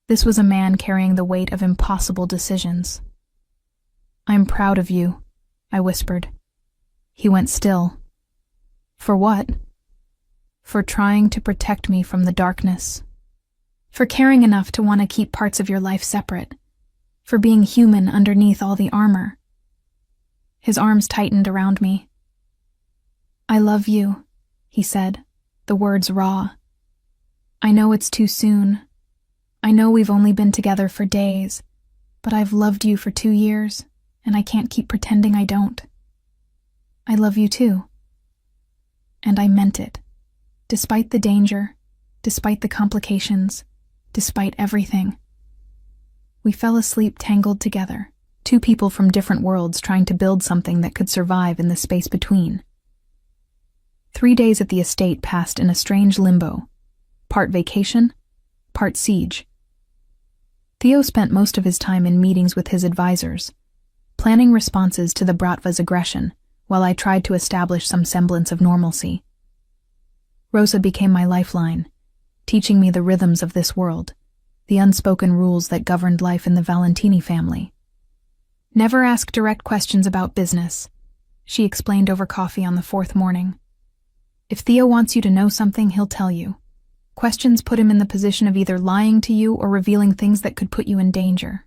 This was a man carrying the weight of impossible decisions. I'm proud of you, I whispered. He went still. For what? For trying to protect me from the darkness. For caring enough to want to keep parts of your life separate. For being human underneath all the armor. His arms tightened around me. I love you, he said, the words raw. I know it's too soon. I know we've only been together for days, but I've loved you for 2 years, and I can't keep pretending I don't. I love you too. And I meant it. Despite the danger, despite the complications, despite everything. We fell asleep tangled together, two people from different worlds trying to build something that could survive in the space between. 3 days at the estate passed in a strange limbo, part vacation, part siege. Theo spent most of his time in meetings with his advisors, planning responses to the Bratva's aggression, while I tried to establish some semblance of normalcy. Rosa became my lifeline, teaching me the rhythms of this world, the unspoken rules that governed life in the Valentini family. Never ask direct questions about business, she explained over coffee on the 4th morning. If Theo wants you to know something, he'll tell you. Questions put him in the position of either lying to you or revealing things that could put you in danger.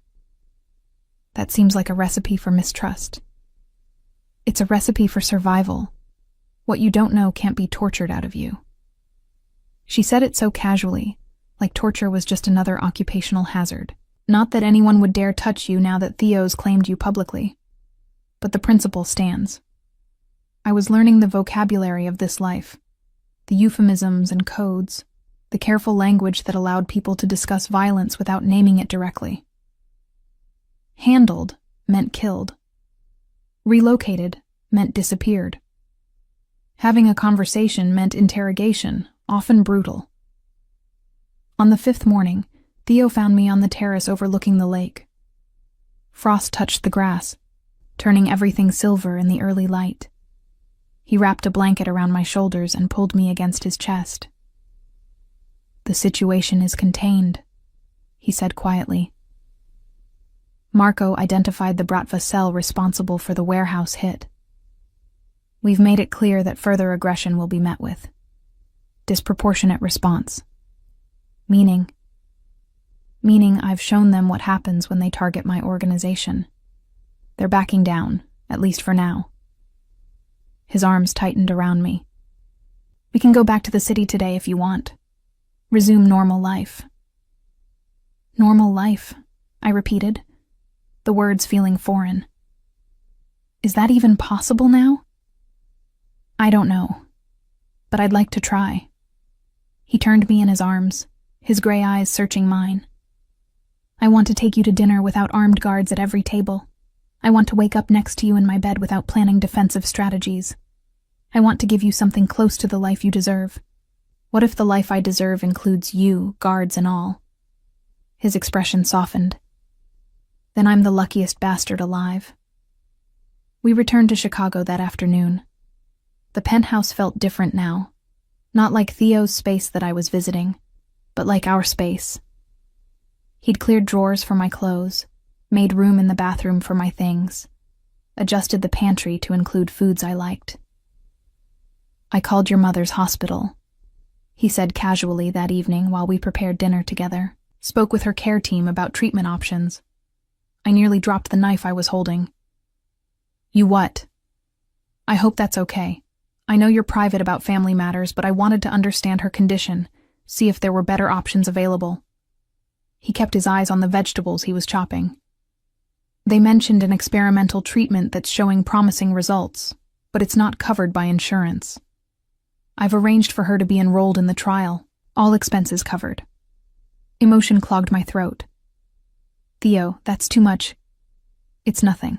That seems like a recipe for mistrust. It's a recipe for survival. What you don't know can't be tortured out of you. She said it so casually, like torture was just another occupational hazard. Not that anyone would dare touch you now that Theo's claimed you publicly. But the principle stands. I was learning the vocabulary of this life, the euphemisms and codes, the careful language that allowed people to discuss violence without naming it directly. Handled meant killed. Relocated meant disappeared. Having a conversation meant interrogation, often brutal. On the 5th morning, Theo found me on the terrace overlooking the lake. Frost touched the grass, turning everything silver in the early light. He wrapped a blanket around my shoulders and pulled me against his chest. The situation is contained, he said quietly. Marco identified the Bratva cell responsible for the warehouse hit. We've made it clear that further aggression will be met with disproportionate response. Meaning I've shown them what happens when they target my organization. They're backing down, at least for now. His arms tightened around me. We can go back to the city today if you want. Resume normal life. Normal life, I repeated, the words feeling foreign. Is that even possible now? I don't know, but I'd like to try. He turned me in his arms, his gray eyes searching mine. I want to take you to dinner without armed guards at every table. I want to wake up next to you in my bed without planning defensive strategies. I want to give you something close to the life you deserve. What if the life I deserve includes you, guards and all? His expression softened. Then I'm the luckiest bastard alive. We returned to Chicago that afternoon. The penthouse felt different now. Not like Theo's space that I was visiting, but like our space. He'd cleared drawers for my clothes, made room in the bathroom for my things, adjusted the pantry to include foods I liked. I called your mother's hospital, he said casually that evening while we prepared dinner together, spoke with her care team about treatment options. I nearly dropped the knife I was holding. You what? I hope that's okay. I know you're private about family matters, but I wanted to understand her condition, see if there were better options available. He kept his eyes on the vegetables he was chopping. They mentioned an experimental treatment that's showing promising results, but it's not covered by insurance. I've arranged for her to be enrolled in the trial, all expenses covered. Emotion clogged my throat. Theo, that's too much. It's nothing.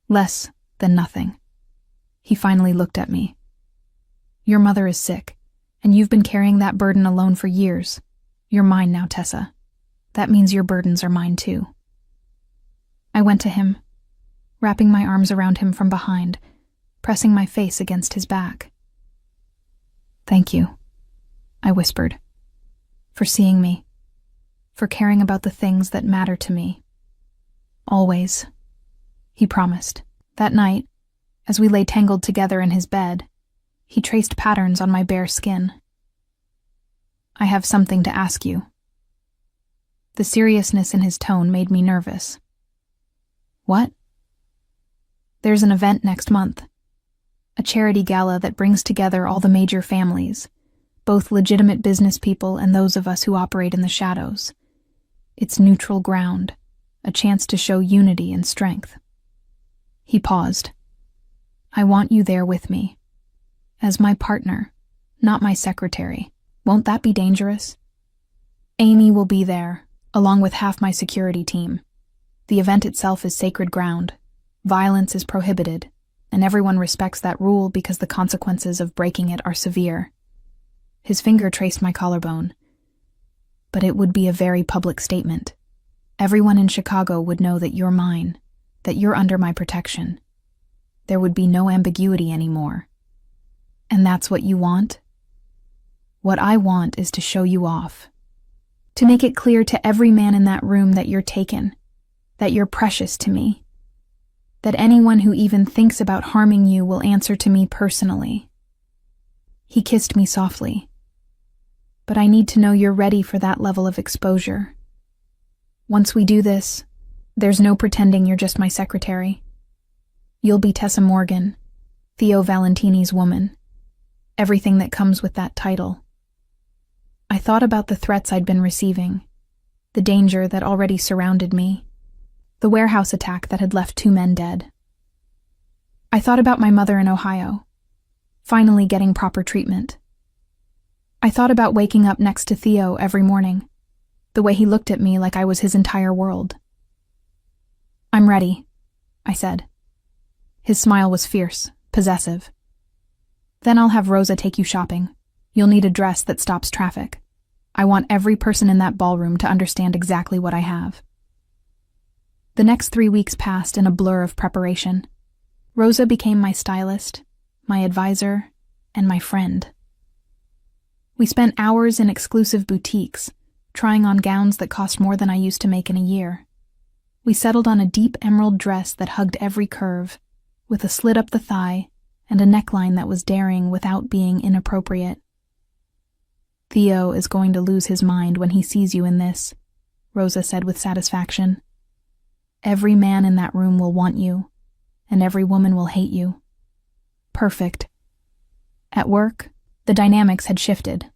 Less than nothing. He finally looked at me. Your mother is sick, and you've been carrying that burden alone for years. You're mine now, Tessa. That means your burdens are mine too. I went to him, wrapping my arms around him from behind, pressing my face against his back. Thank you, I whispered, for seeing me, for caring about the things that matter to me. Always, he promised. That night, as we lay tangled together in his bed, he traced patterns on my bare skin. I have something to ask you. The seriousness in his tone made me nervous. What? There's an event next month. A charity gala that brings together all the major families, both legitimate business people and those of us who operate in the shadows. It's neutral ground, a chance to show unity and strength. He paused. I want you there with me. As my partner, not my secretary. Won't that be dangerous? Amy will be there, along with half my security team. The event itself is sacred ground. Violence is prohibited, and everyone respects that rule because the consequences of breaking it are severe. His finger traced my collarbone. But it would be a very public statement. Everyone in Chicago would know that you're mine, that you're under my protection. There would be no ambiguity anymore. And that's what you want? What I want is to show you off. To make it clear to every man in that room that you're taken, that you're precious to me, that anyone who even thinks about harming you will answer to me personally. He kissed me softly. But I need to know you're ready for that level of exposure. Once we do this, there's no pretending you're just my secretary. You'll be Tessa Morgan, Theo Valentini's woman. Everything that comes with that title. I thought about the threats I'd been receiving, the danger that already surrounded me, the warehouse attack that had left 2 men dead. I thought about my mother in Ohio, finally getting proper treatment. I thought about waking up next to Theo every morning, the way he looked at me like I was his entire world. I'm ready, I said. His smile was fierce, possessive. Then I'll have Rosa take you shopping. You'll need a dress that stops traffic. I want every person in that ballroom to understand exactly what I have. The next 3 weeks passed in a blur of preparation. Rosa became my stylist, my advisor, and my friend. We spent hours in exclusive boutiques, trying on gowns that cost more than I used to make in a year. We settled on a deep emerald dress that hugged every curve, with a slit up the thigh and a neckline that was daring without being inappropriate. Theo is going to lose his mind when he sees you in this, Rosa said with satisfaction. Every man in that room will want you, and every woman will hate you. Perfect. At work, the dynamics had shifted.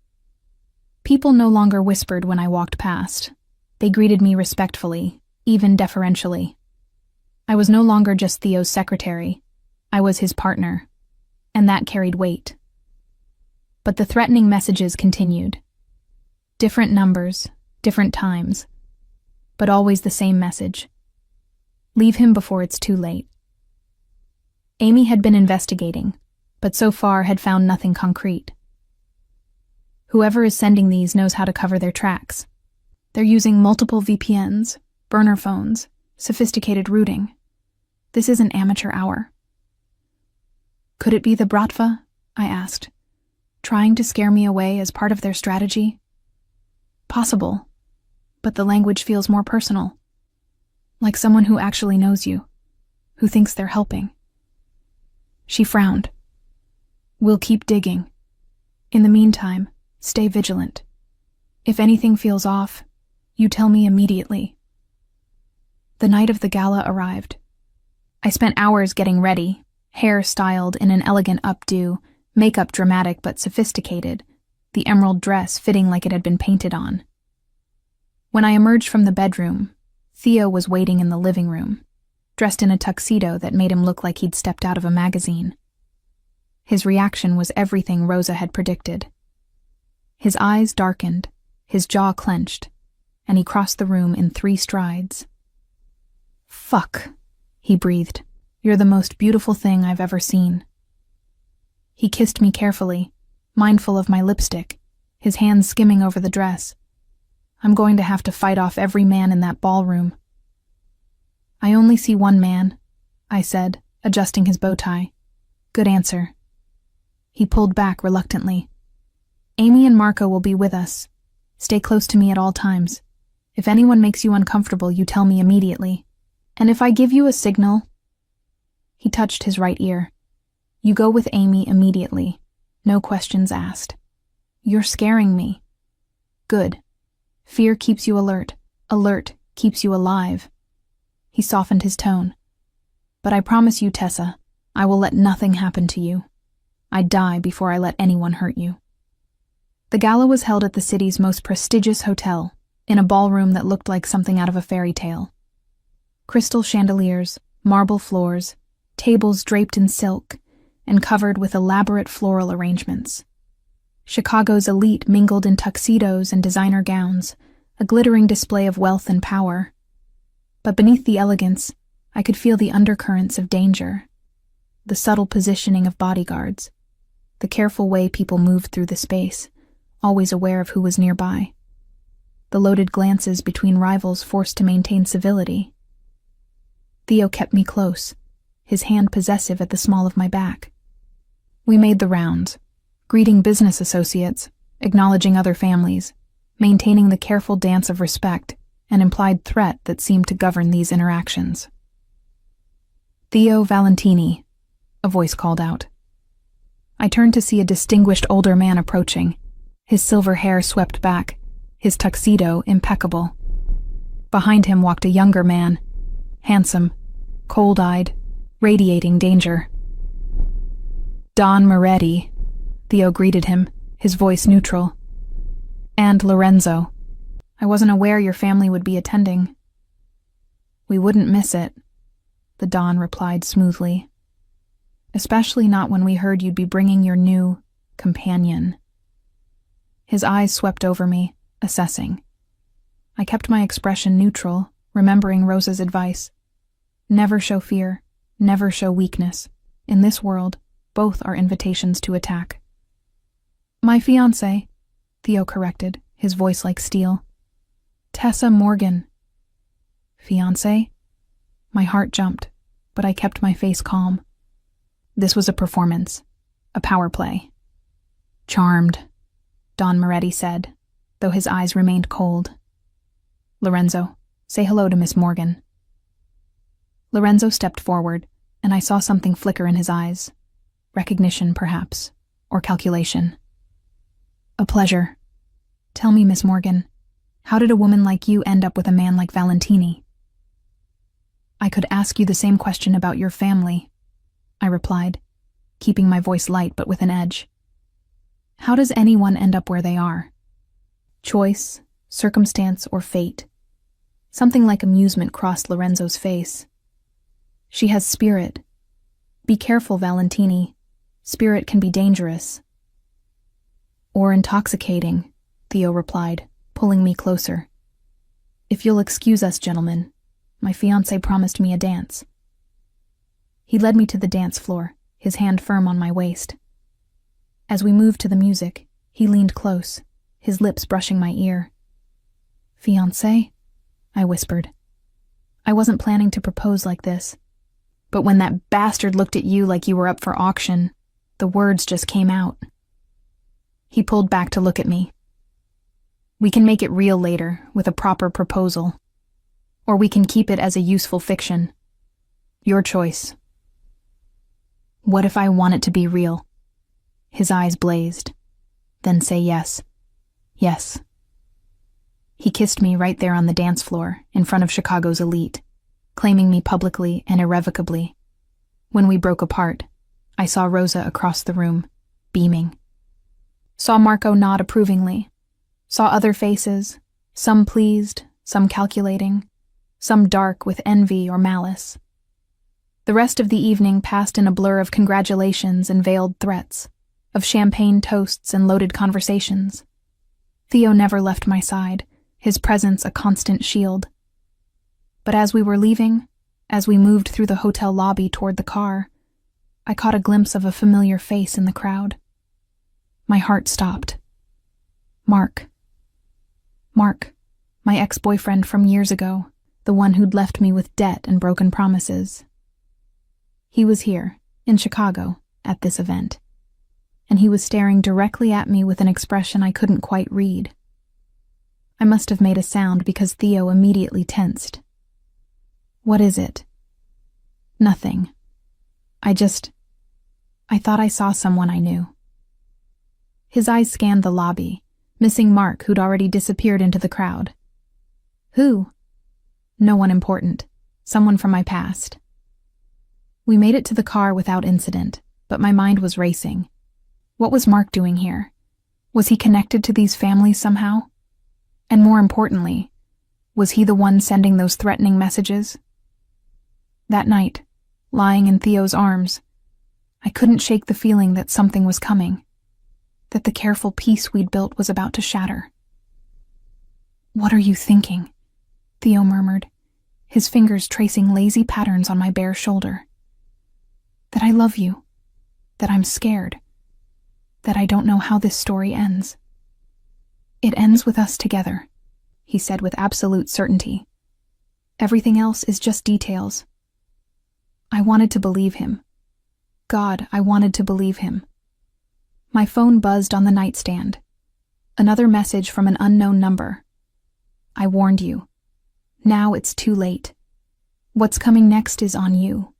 People no longer whispered when I walked past. They greeted me respectfully, even deferentially. I was no longer just Theo's secretary. I was his partner, and that carried weight. But the threatening messages continued. Different numbers, different times, but always the same message. Leave him before it's too late. Amy had been investigating, but so far had found nothing concrete. Whoever is sending these knows how to cover their tracks. They're using multiple VPNs, burner phones, sophisticated routing. This isn't amateur hour. Could it be the Bratva? I asked, trying to scare me away as part of their strategy. Possible, but the language feels more personal. Like someone who actually knows you, who thinks they're helping. She frowned. We'll keep digging. In the meantime, stay vigilant. If anything feels off, you tell me immediately. The night of the gala arrived. I spent hours getting ready, hair styled in an elegant updo, makeup dramatic but sophisticated, the emerald dress fitting like it had been painted on. When I emerged from the bedroom, Theo was waiting in the living room, dressed in a tuxedo that made him look like he'd stepped out of a magazine. His reaction was everything Rosa had predicted. His eyes darkened, his jaw clenched, and he crossed the room in 3 strides. "Fuck," he breathed. "You're the most beautiful thing I've ever seen." He kissed me carefully, mindful of my lipstick, his hands skimming over the dress. I'm going to have to fight off every man in that ballroom. "I only see one man," I said, adjusting his bow tie. "Good answer." He pulled back reluctantly. "Amy and Marco will be with us. Stay close to me at all times. If anyone makes you uncomfortable, you tell me immediately. And if I give you a signal—" He touched his right ear. "You go with Amy immediately. No questions asked. You're scaring me." "Good. Fear keeps you alert. Alert keeps you alive." He softened his tone. "But I promise you, Tessa, I will let nothing happen to you. I'd die before I let anyone hurt you." The gala was held at the city's most prestigious hotel, in a ballroom that looked like something out of a fairy tale. Crystal chandeliers, marble floors, tables draped in silk, and covered with elaborate floral arrangements. Chicago's elite mingled in tuxedos and designer gowns, a glittering display of wealth and power. But beneath the elegance, I could feel the undercurrents of danger, the subtle positioning of bodyguards, the careful way people moved through the space, always aware of who was nearby, the loaded glances between rivals forced to maintain civility. Theo kept me close, his hand possessive at the small of my back. We made the rounds, greeting business associates, acknowledging other families, maintaining the careful dance of respect and implied threat that seemed to govern these interactions. "Theo Valentini," a voice called out. I turned to see a distinguished older man approaching, his silver hair swept back, his tuxedo impeccable. Behind him walked a younger man, handsome, cold-eyed, radiating danger. "Don Moretti," Theo greeted him, his voice neutral. "And Lorenzo. I wasn't aware your family would be attending." "We wouldn't miss it," the Don replied smoothly. "Especially not when we heard you'd be bringing your new companion." His eyes swept over me, assessing. I kept my expression neutral, remembering Rosa's advice. Never show fear, never show weakness. In this world, both are invitations to attack. "My fiancé," Theo corrected, his voice like steel. "Tessa Morgan." "Fiancé?" My heart jumped, but I kept my face calm. This was a performance, a power play. "Charmed," Don Moretti said, though his eyes remained cold. "Lorenzo, say hello to Miss Morgan." Lorenzo stepped forward, and I saw something flicker in his eyes. Recognition, perhaps, or calculation. "A pleasure. Tell me, Miss Morgan, how did a woman like you end up with a man like Valentini?" "I could ask you the same question about your family," I replied, keeping my voice light but with an edge. "How does anyone end up where they are? Choice, circumstance, or fate?" Something like amusement crossed Lorenzo's face. "She has spirit. Be careful, Valentini. Spirit can be dangerous." "Or intoxicating," Theo replied, pulling me closer. "If you'll excuse us, gentlemen, my fiancé promised me a dance." He led me to the dance floor, his hand firm on my waist. As we moved to the music, he leaned close, his lips brushing my ear. "Fiancé?" I whispered. I wasn't planning to propose like this, but when that bastard looked at you like you were up for auction, the words just came out. He pulled back to look at me. "We can make it real later, with a proper proposal. Or we can keep it as a useful fiction. Your choice." "What if I want it to be real?" His eyes blazed. "Then say yes. Yes." He kissed me right there on the dance floor, in front of Chicago's elite, claiming me publicly and irrevocably. When we broke apart, I saw Rosa across the room, beaming. Saw Marco nod approvingly. Saw other faces, some pleased, some calculating, some dark with envy or malice. The rest of the evening passed in a blur of congratulations and veiled threats, of champagne toasts and loaded conversations. Theo never left my side, his presence a constant shield. But as we were leaving, as we moved through the hotel lobby toward the car, I caught a glimpse of a familiar face in the crowd. My heart stopped. Mark. Mark, my ex-boyfriend from years ago, the one who'd left me with debt and broken promises. He was here, in Chicago, at this event, and he was staring directly at me with an expression I couldn't quite read. I must have made a sound because Theo immediately tensed. What is it? Nothing. I thought I saw someone I knew. His eyes scanned the lobby, missing Mark, who'd already disappeared into the crowd. Who? No one important. Someone from my past. We made it to the car without incident, but my mind was racing. What was Mark doing here? Was he connected to these families somehow? And more importantly, was he the one sending those threatening messages? That night, lying in Theo's arms, I couldn't shake the feeling that something was coming, that the careful peace we'd built was about to shatter. What are you thinking? Theo murmured, his fingers tracing lazy patterns on my bare shoulder. That I love you, that I'm scared, that I don't know how this story ends. It ends with us together, he said with absolute certainty. Everything else is just details. I wanted to believe him. God, I wanted to believe him. My phone buzzed on the nightstand. Another message from an unknown number. I warned you. Now it's too late. What's coming next is on you.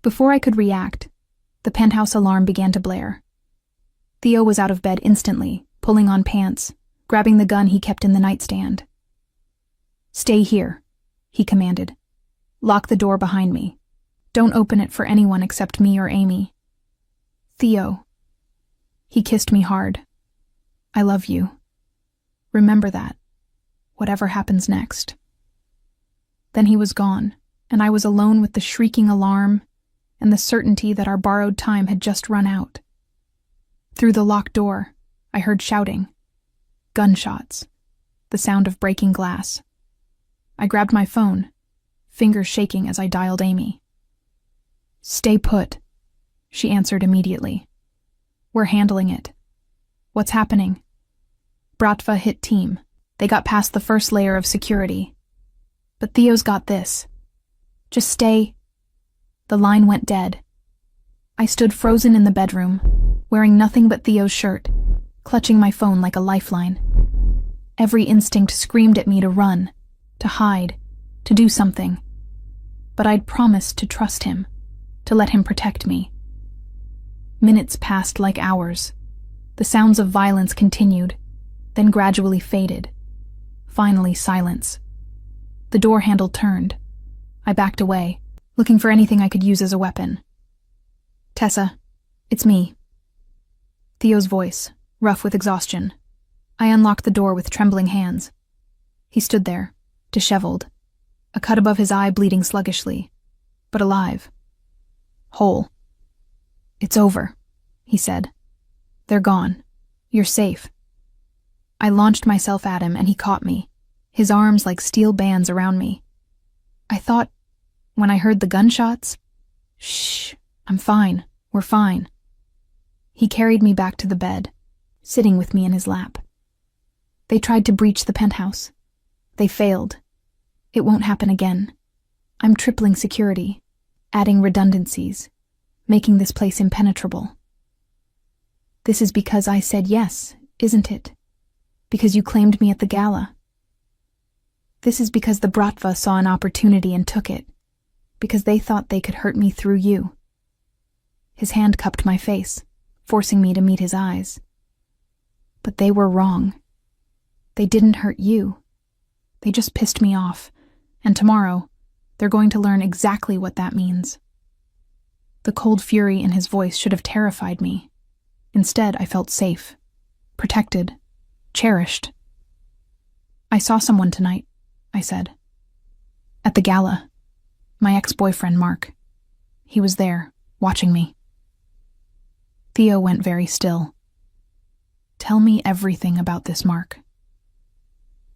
Before I could react, the penthouse alarm began to blare. Theo was out of bed instantly, pulling on pants, grabbing the gun he kept in the nightstand. Stay here, he commanded. Lock the door behind me. Don't open it for anyone except me or Amy. Theo. He kissed me hard. I love you. Remember that, whatever happens next. Then he was gone, and I was alone with the shrieking alarm and the certainty that our borrowed time had just run out. Through the locked door, I heard shouting. Gunshots. The sound of breaking glass. I grabbed my phone, fingers shaking as I dialed Amy. Stay put, she answered immediately. We're handling it. What's happening? Bratva hit team. They got past the first layer of security. But Theo's got this. Just stay. The line went dead. I stood frozen in the bedroom, wearing nothing but Theo's shirt, clutching my phone like a lifeline. Every instinct screamed at me to run, to hide, to do something. But I'd promised to trust him, to let him protect me. Minutes passed like hours. The sounds of violence continued, then gradually faded. Finally, silence. The door handle turned. I backed away, looking for anything I could use as a weapon. Tessa, it's me. Theo's voice, rough with exhaustion. I unlocked the door with trembling hands. He stood there, disheveled, a cut above his eye bleeding sluggishly, but alive. Whole. It's over, he said. They're gone. You're safe. I launched myself at him and he caught me, his arms like steel bands around me. I thought, when I heard the gunshots, shh, I'm fine, we're fine. He carried me back to the bed, sitting with me in his lap. They tried to breach the penthouse. They failed. It won't happen again. I'm tripling security, adding redundancies, making this place impenetrable. This is because I said yes, isn't it? Because you claimed me at the gala. This is because the Bratva saw an opportunity and took it, because they thought they could hurt me through you. His hand cupped my face, forcing me to meet his eyes. But they were wrong. They didn't hurt you. They just pissed me off, and tomorrow, they're going to learn exactly what that means. The cold fury in his voice should have terrified me. Instead, I felt safe, protected, cherished. I saw someone tonight, I said. At the gala. My ex-boyfriend, Mark. He was there, watching me. Theo went very still. Tell me everything about this, Mark.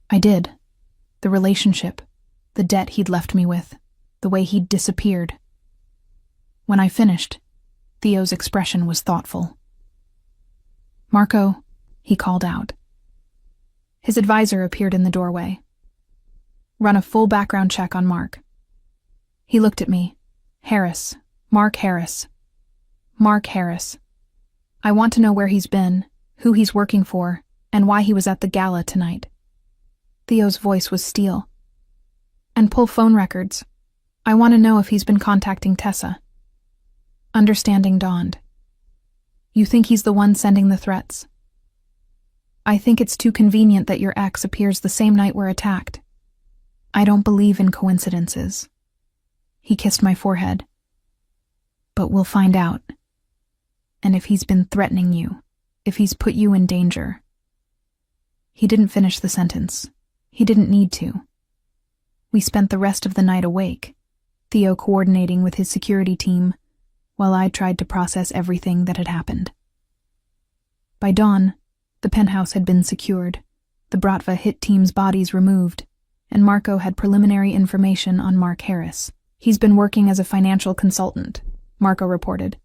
I did. The relationship, the debt he'd left me with, the way he'd disappeared. When I finished, Theo's expression was thoughtful. Marco, he called out. His advisor appeared in the doorway. Run a full background check on Mark. He looked at me. Harris. Mark Harris. Mark Harris. I want to know where he's been, who he's working for, and why he was at the gala tonight. Theo's voice was steel. And pull phone records. I want to know if he's been contacting Tessa. Understanding dawned. You think he's the one sending the threats? I think it's too convenient that your ex appears the same night we're attacked. I don't believe in coincidences. He kissed my forehead. But we'll find out. And if he's been threatening you, if he's put you in danger. He didn't finish the sentence. He didn't need to. We spent the rest of the night awake, Theo coordinating with his security team, while I tried to process everything that had happened. By dawn, the penthouse had been secured, the Bratva hit team's bodies removed, and Marco had preliminary information on Mark Harris. He's been working as a financial consultant, Marco reported.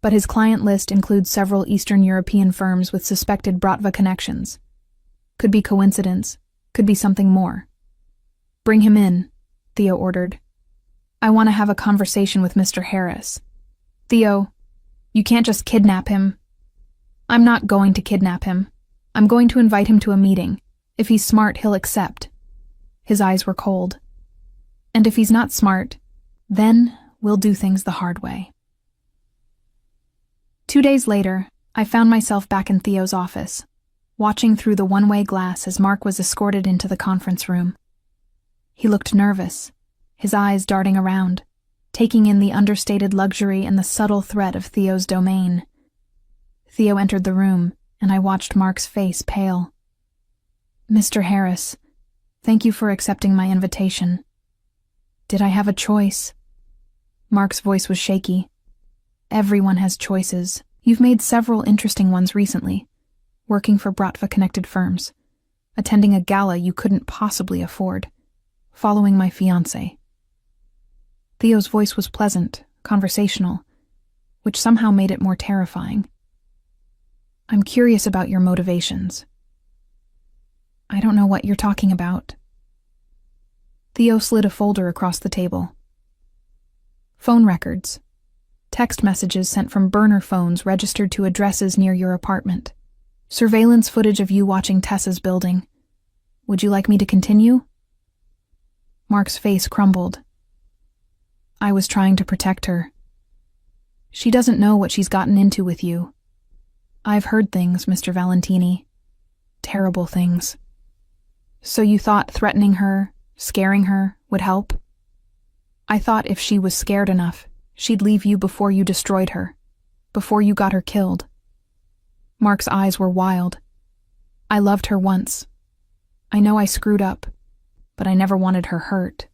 But his client list includes several Eastern European firms with suspected Bratva connections. Could be coincidence, could be something more. Bring him in, Theo ordered. I want to have a conversation with Mr. Harris. Theo, you can't just kidnap him. I'm not going to kidnap him. I'm going to invite him to a meeting. If he's smart, he'll accept. His eyes were cold. And if he's not smart, then we'll do things the hard way. 2 days later, I found myself back in Theo's office, watching through the one-way glass as Mark was escorted into the conference room. He looked nervous, his eyes darting around, taking in the understated luxury and the subtle threat of Theo's domain. Theo entered the room, and I watched Mark's face pale. Mr. Harris, thank you for accepting my invitation. Did I have a choice? Mark's voice was shaky. Everyone has choices. You've made several interesting ones recently. Working for Bratva-connected firms. Attending a gala you couldn't possibly afford. Following my fiancé. Theo's voice was pleasant, conversational, which somehow made it more terrifying. I'm curious about your motivations. I don't know what you're talking about. Theo slid a folder across the table. Phone records. Text messages sent from burner phones registered to addresses near your apartment. Surveillance footage of you watching Tessa's building. Would you like me to continue? Mark's face crumbled. I was trying to protect her. She doesn't know what she's gotten into with you. I've heard things, Mr. Valentini. Terrible things. So you thought threatening her, scaring her, would help? I thought if she was scared enough, she'd leave you before you destroyed her, before you got her killed. Mark's eyes were wild. I loved her once. I know I screwed up, but I never wanted her hurt.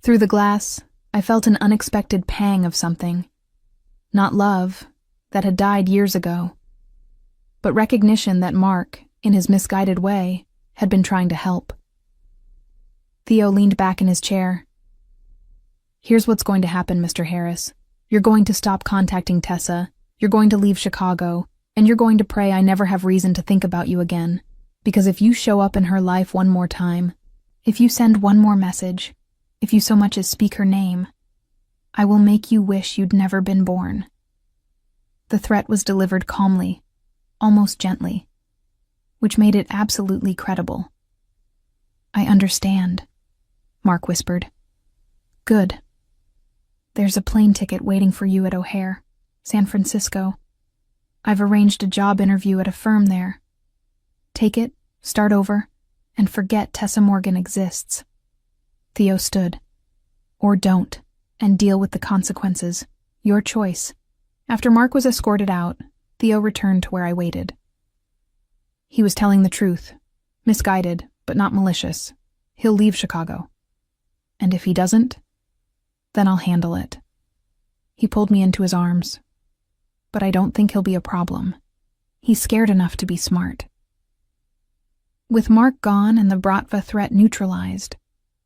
Through the glass, I felt an unexpected pang of something. Not love, that had died years ago, but recognition that Mark, in his misguided way, had been trying to help. Theo leaned back in his chair. Here's what's going to happen, Mr. Harris. You're going to stop contacting Tessa, you're going to leave Chicago, and you're going to pray I never have reason to think about you again. Because if you show up in her life one more time, if you send one more message, if you so much as speak her name, I will make you wish you'd never been born. The threat was delivered calmly, almost gently, which made it absolutely credible. I understand, Mark whispered. Good. There's a plane ticket waiting for you at O'Hare, San Francisco. I've arranged a job interview at a firm there. Take it, start over, and forget Tessa Morgan exists. Theo stood. Or don't, and deal with the consequences. Your choice. After Mark was escorted out, Theo returned to where I waited. He was telling the truth. Misguided, but not malicious. He'll leave Chicago. And if he doesn't, then I'll handle it. He pulled me into his arms. But I don't think he'll be a problem. He's scared enough to be smart. With Mark gone and the Bratva threat neutralized,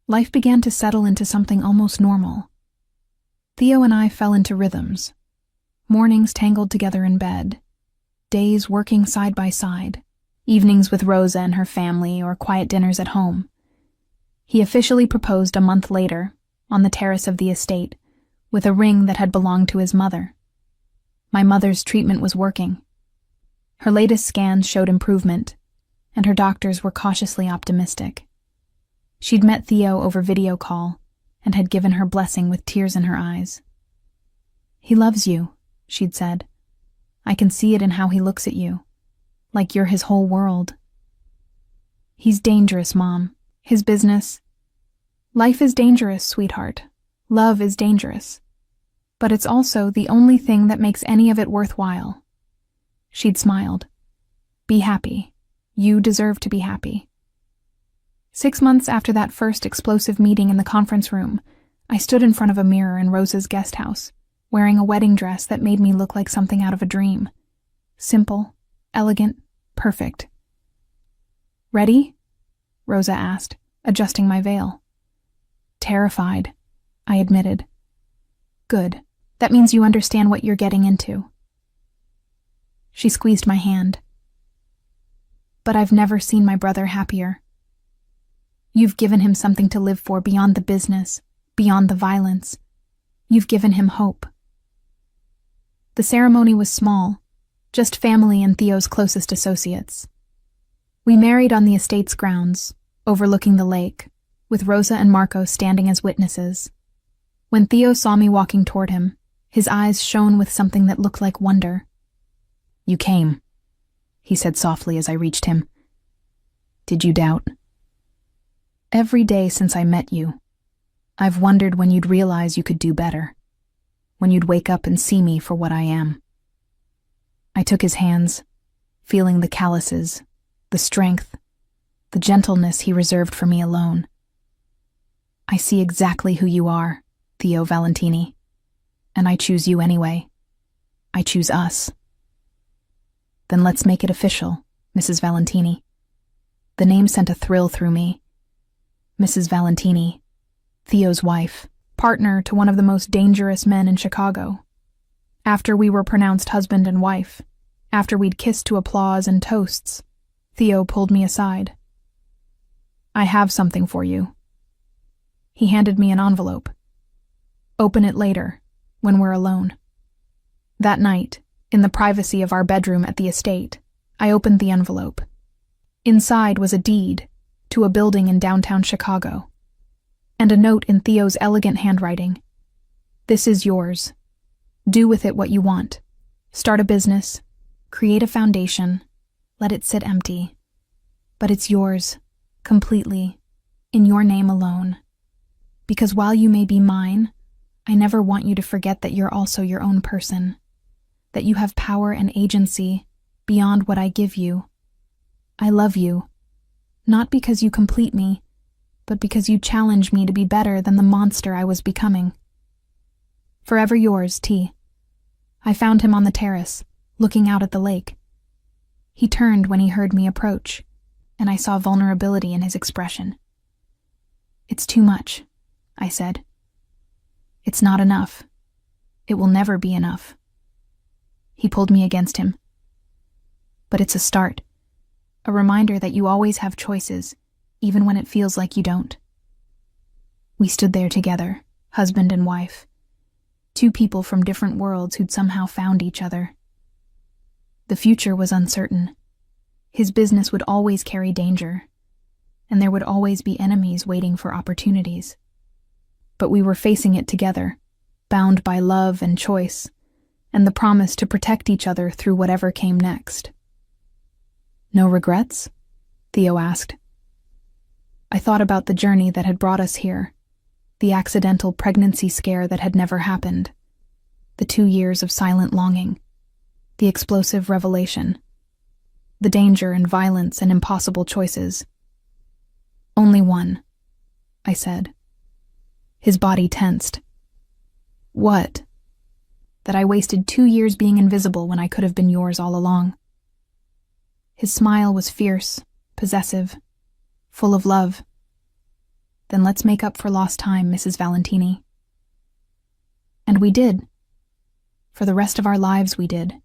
life began to settle into something almost normal. Theo and I fell into rhythms. Mornings tangled together in bed, days working side by side, evenings with Rosa and her family or quiet dinners at home. He officially proposed a month later, on the terrace of the estate, with a ring that had belonged to his mother. My mother's treatment was working. Her latest scans showed improvement, and her doctors were cautiously optimistic. She'd met Theo over video call and had given her blessing with tears in her eyes. "He loves you," she'd said. "I can see it in how he looks at you, like you're his whole world." "He's dangerous, Mom. His business." "Life is dangerous, sweetheart. Love is dangerous. But it's also the only thing that makes any of it worthwhile." She'd smiled. "Be happy. You deserve to be happy." 6 months after that first explosive meeting in the conference room, I stood in front of a mirror in Rosa's guest house, wearing a wedding dress that made me look like something out of a dream. Simple, elegant, perfect. "Ready?" Rosa asked, adjusting my veil. "Terrified," I admitted. "Good. That means you understand what you're getting into." She squeezed my hand. "But I've never seen my brother happier. You've given him something to live for beyond the business, beyond the violence. You've given him hope." The ceremony was small, just family and Theo's closest associates. We married on the estate's grounds, overlooking the lake, with Rosa and Marco standing as witnesses. When Theo saw me walking toward him, his eyes shone with something that looked like wonder. "You came," he said softly as I reached him. "Did you doubt?" "Every day since I met you, I've wondered when you'd realize you could do better, when you'd wake up and see me for what I am." I took his hands, feeling the calluses, the strength, the gentleness he reserved for me alone. "I see exactly who you are, Theo Valentini, and I choose you anyway. I choose us." "Then let's make it official, Mrs. Valentini." The name sent a thrill through me. Mrs. Valentini, Theo's wife, partner to one of the most dangerous men in Chicago. After we were pronounced husband and wife, after we'd kissed to applause and toasts, Theo pulled me aside. "I have something for you." He handed me an envelope. "Open it later, when we're alone." That night, in the privacy of our bedroom at the estate, I opened the envelope. Inside was a deed to a building in downtown Chicago, and a note in Theo's elegant handwriting. "This is yours. Do with it what you want. Start a business, create a foundation, let it sit empty. But it's yours, completely, in your name alone. Because while you may be mine, I never want you to forget that you're also your own person, that you have power and agency beyond what I give you. I love you, not because you complete me, but because you challenge me to be better than the monster I was becoming. Forever yours, T." I found him on the terrace, looking out at the lake. He turned when he heard me approach, and I saw vulnerability in his expression. "It's too much," I said. "It's not enough. It will never be enough." He pulled me against him. "But it's a start. A reminder that you always have choices, even when it feels like you don't." We stood there together, husband and wife, two people from different worlds who'd somehow found each other. The future was uncertain. His business would always carry danger, and there would always be enemies waiting for opportunities. But we were facing it together, bound by love and choice, and the promise to protect each other through whatever came next. "No regrets?" Theo asked. I thought about the journey that had brought us here, the accidental pregnancy scare that had never happened, the 2 years of silent longing, the explosive revelation, the danger and violence and impossible choices. "Only one," I said. His body tensed. What? That I wasted 2 years being invisible when I could have been yours all along. His smile was fierce, possessive, full of love. Then let's make up for lost time, Mrs. Valentini. And we did. For the rest of our lives we did.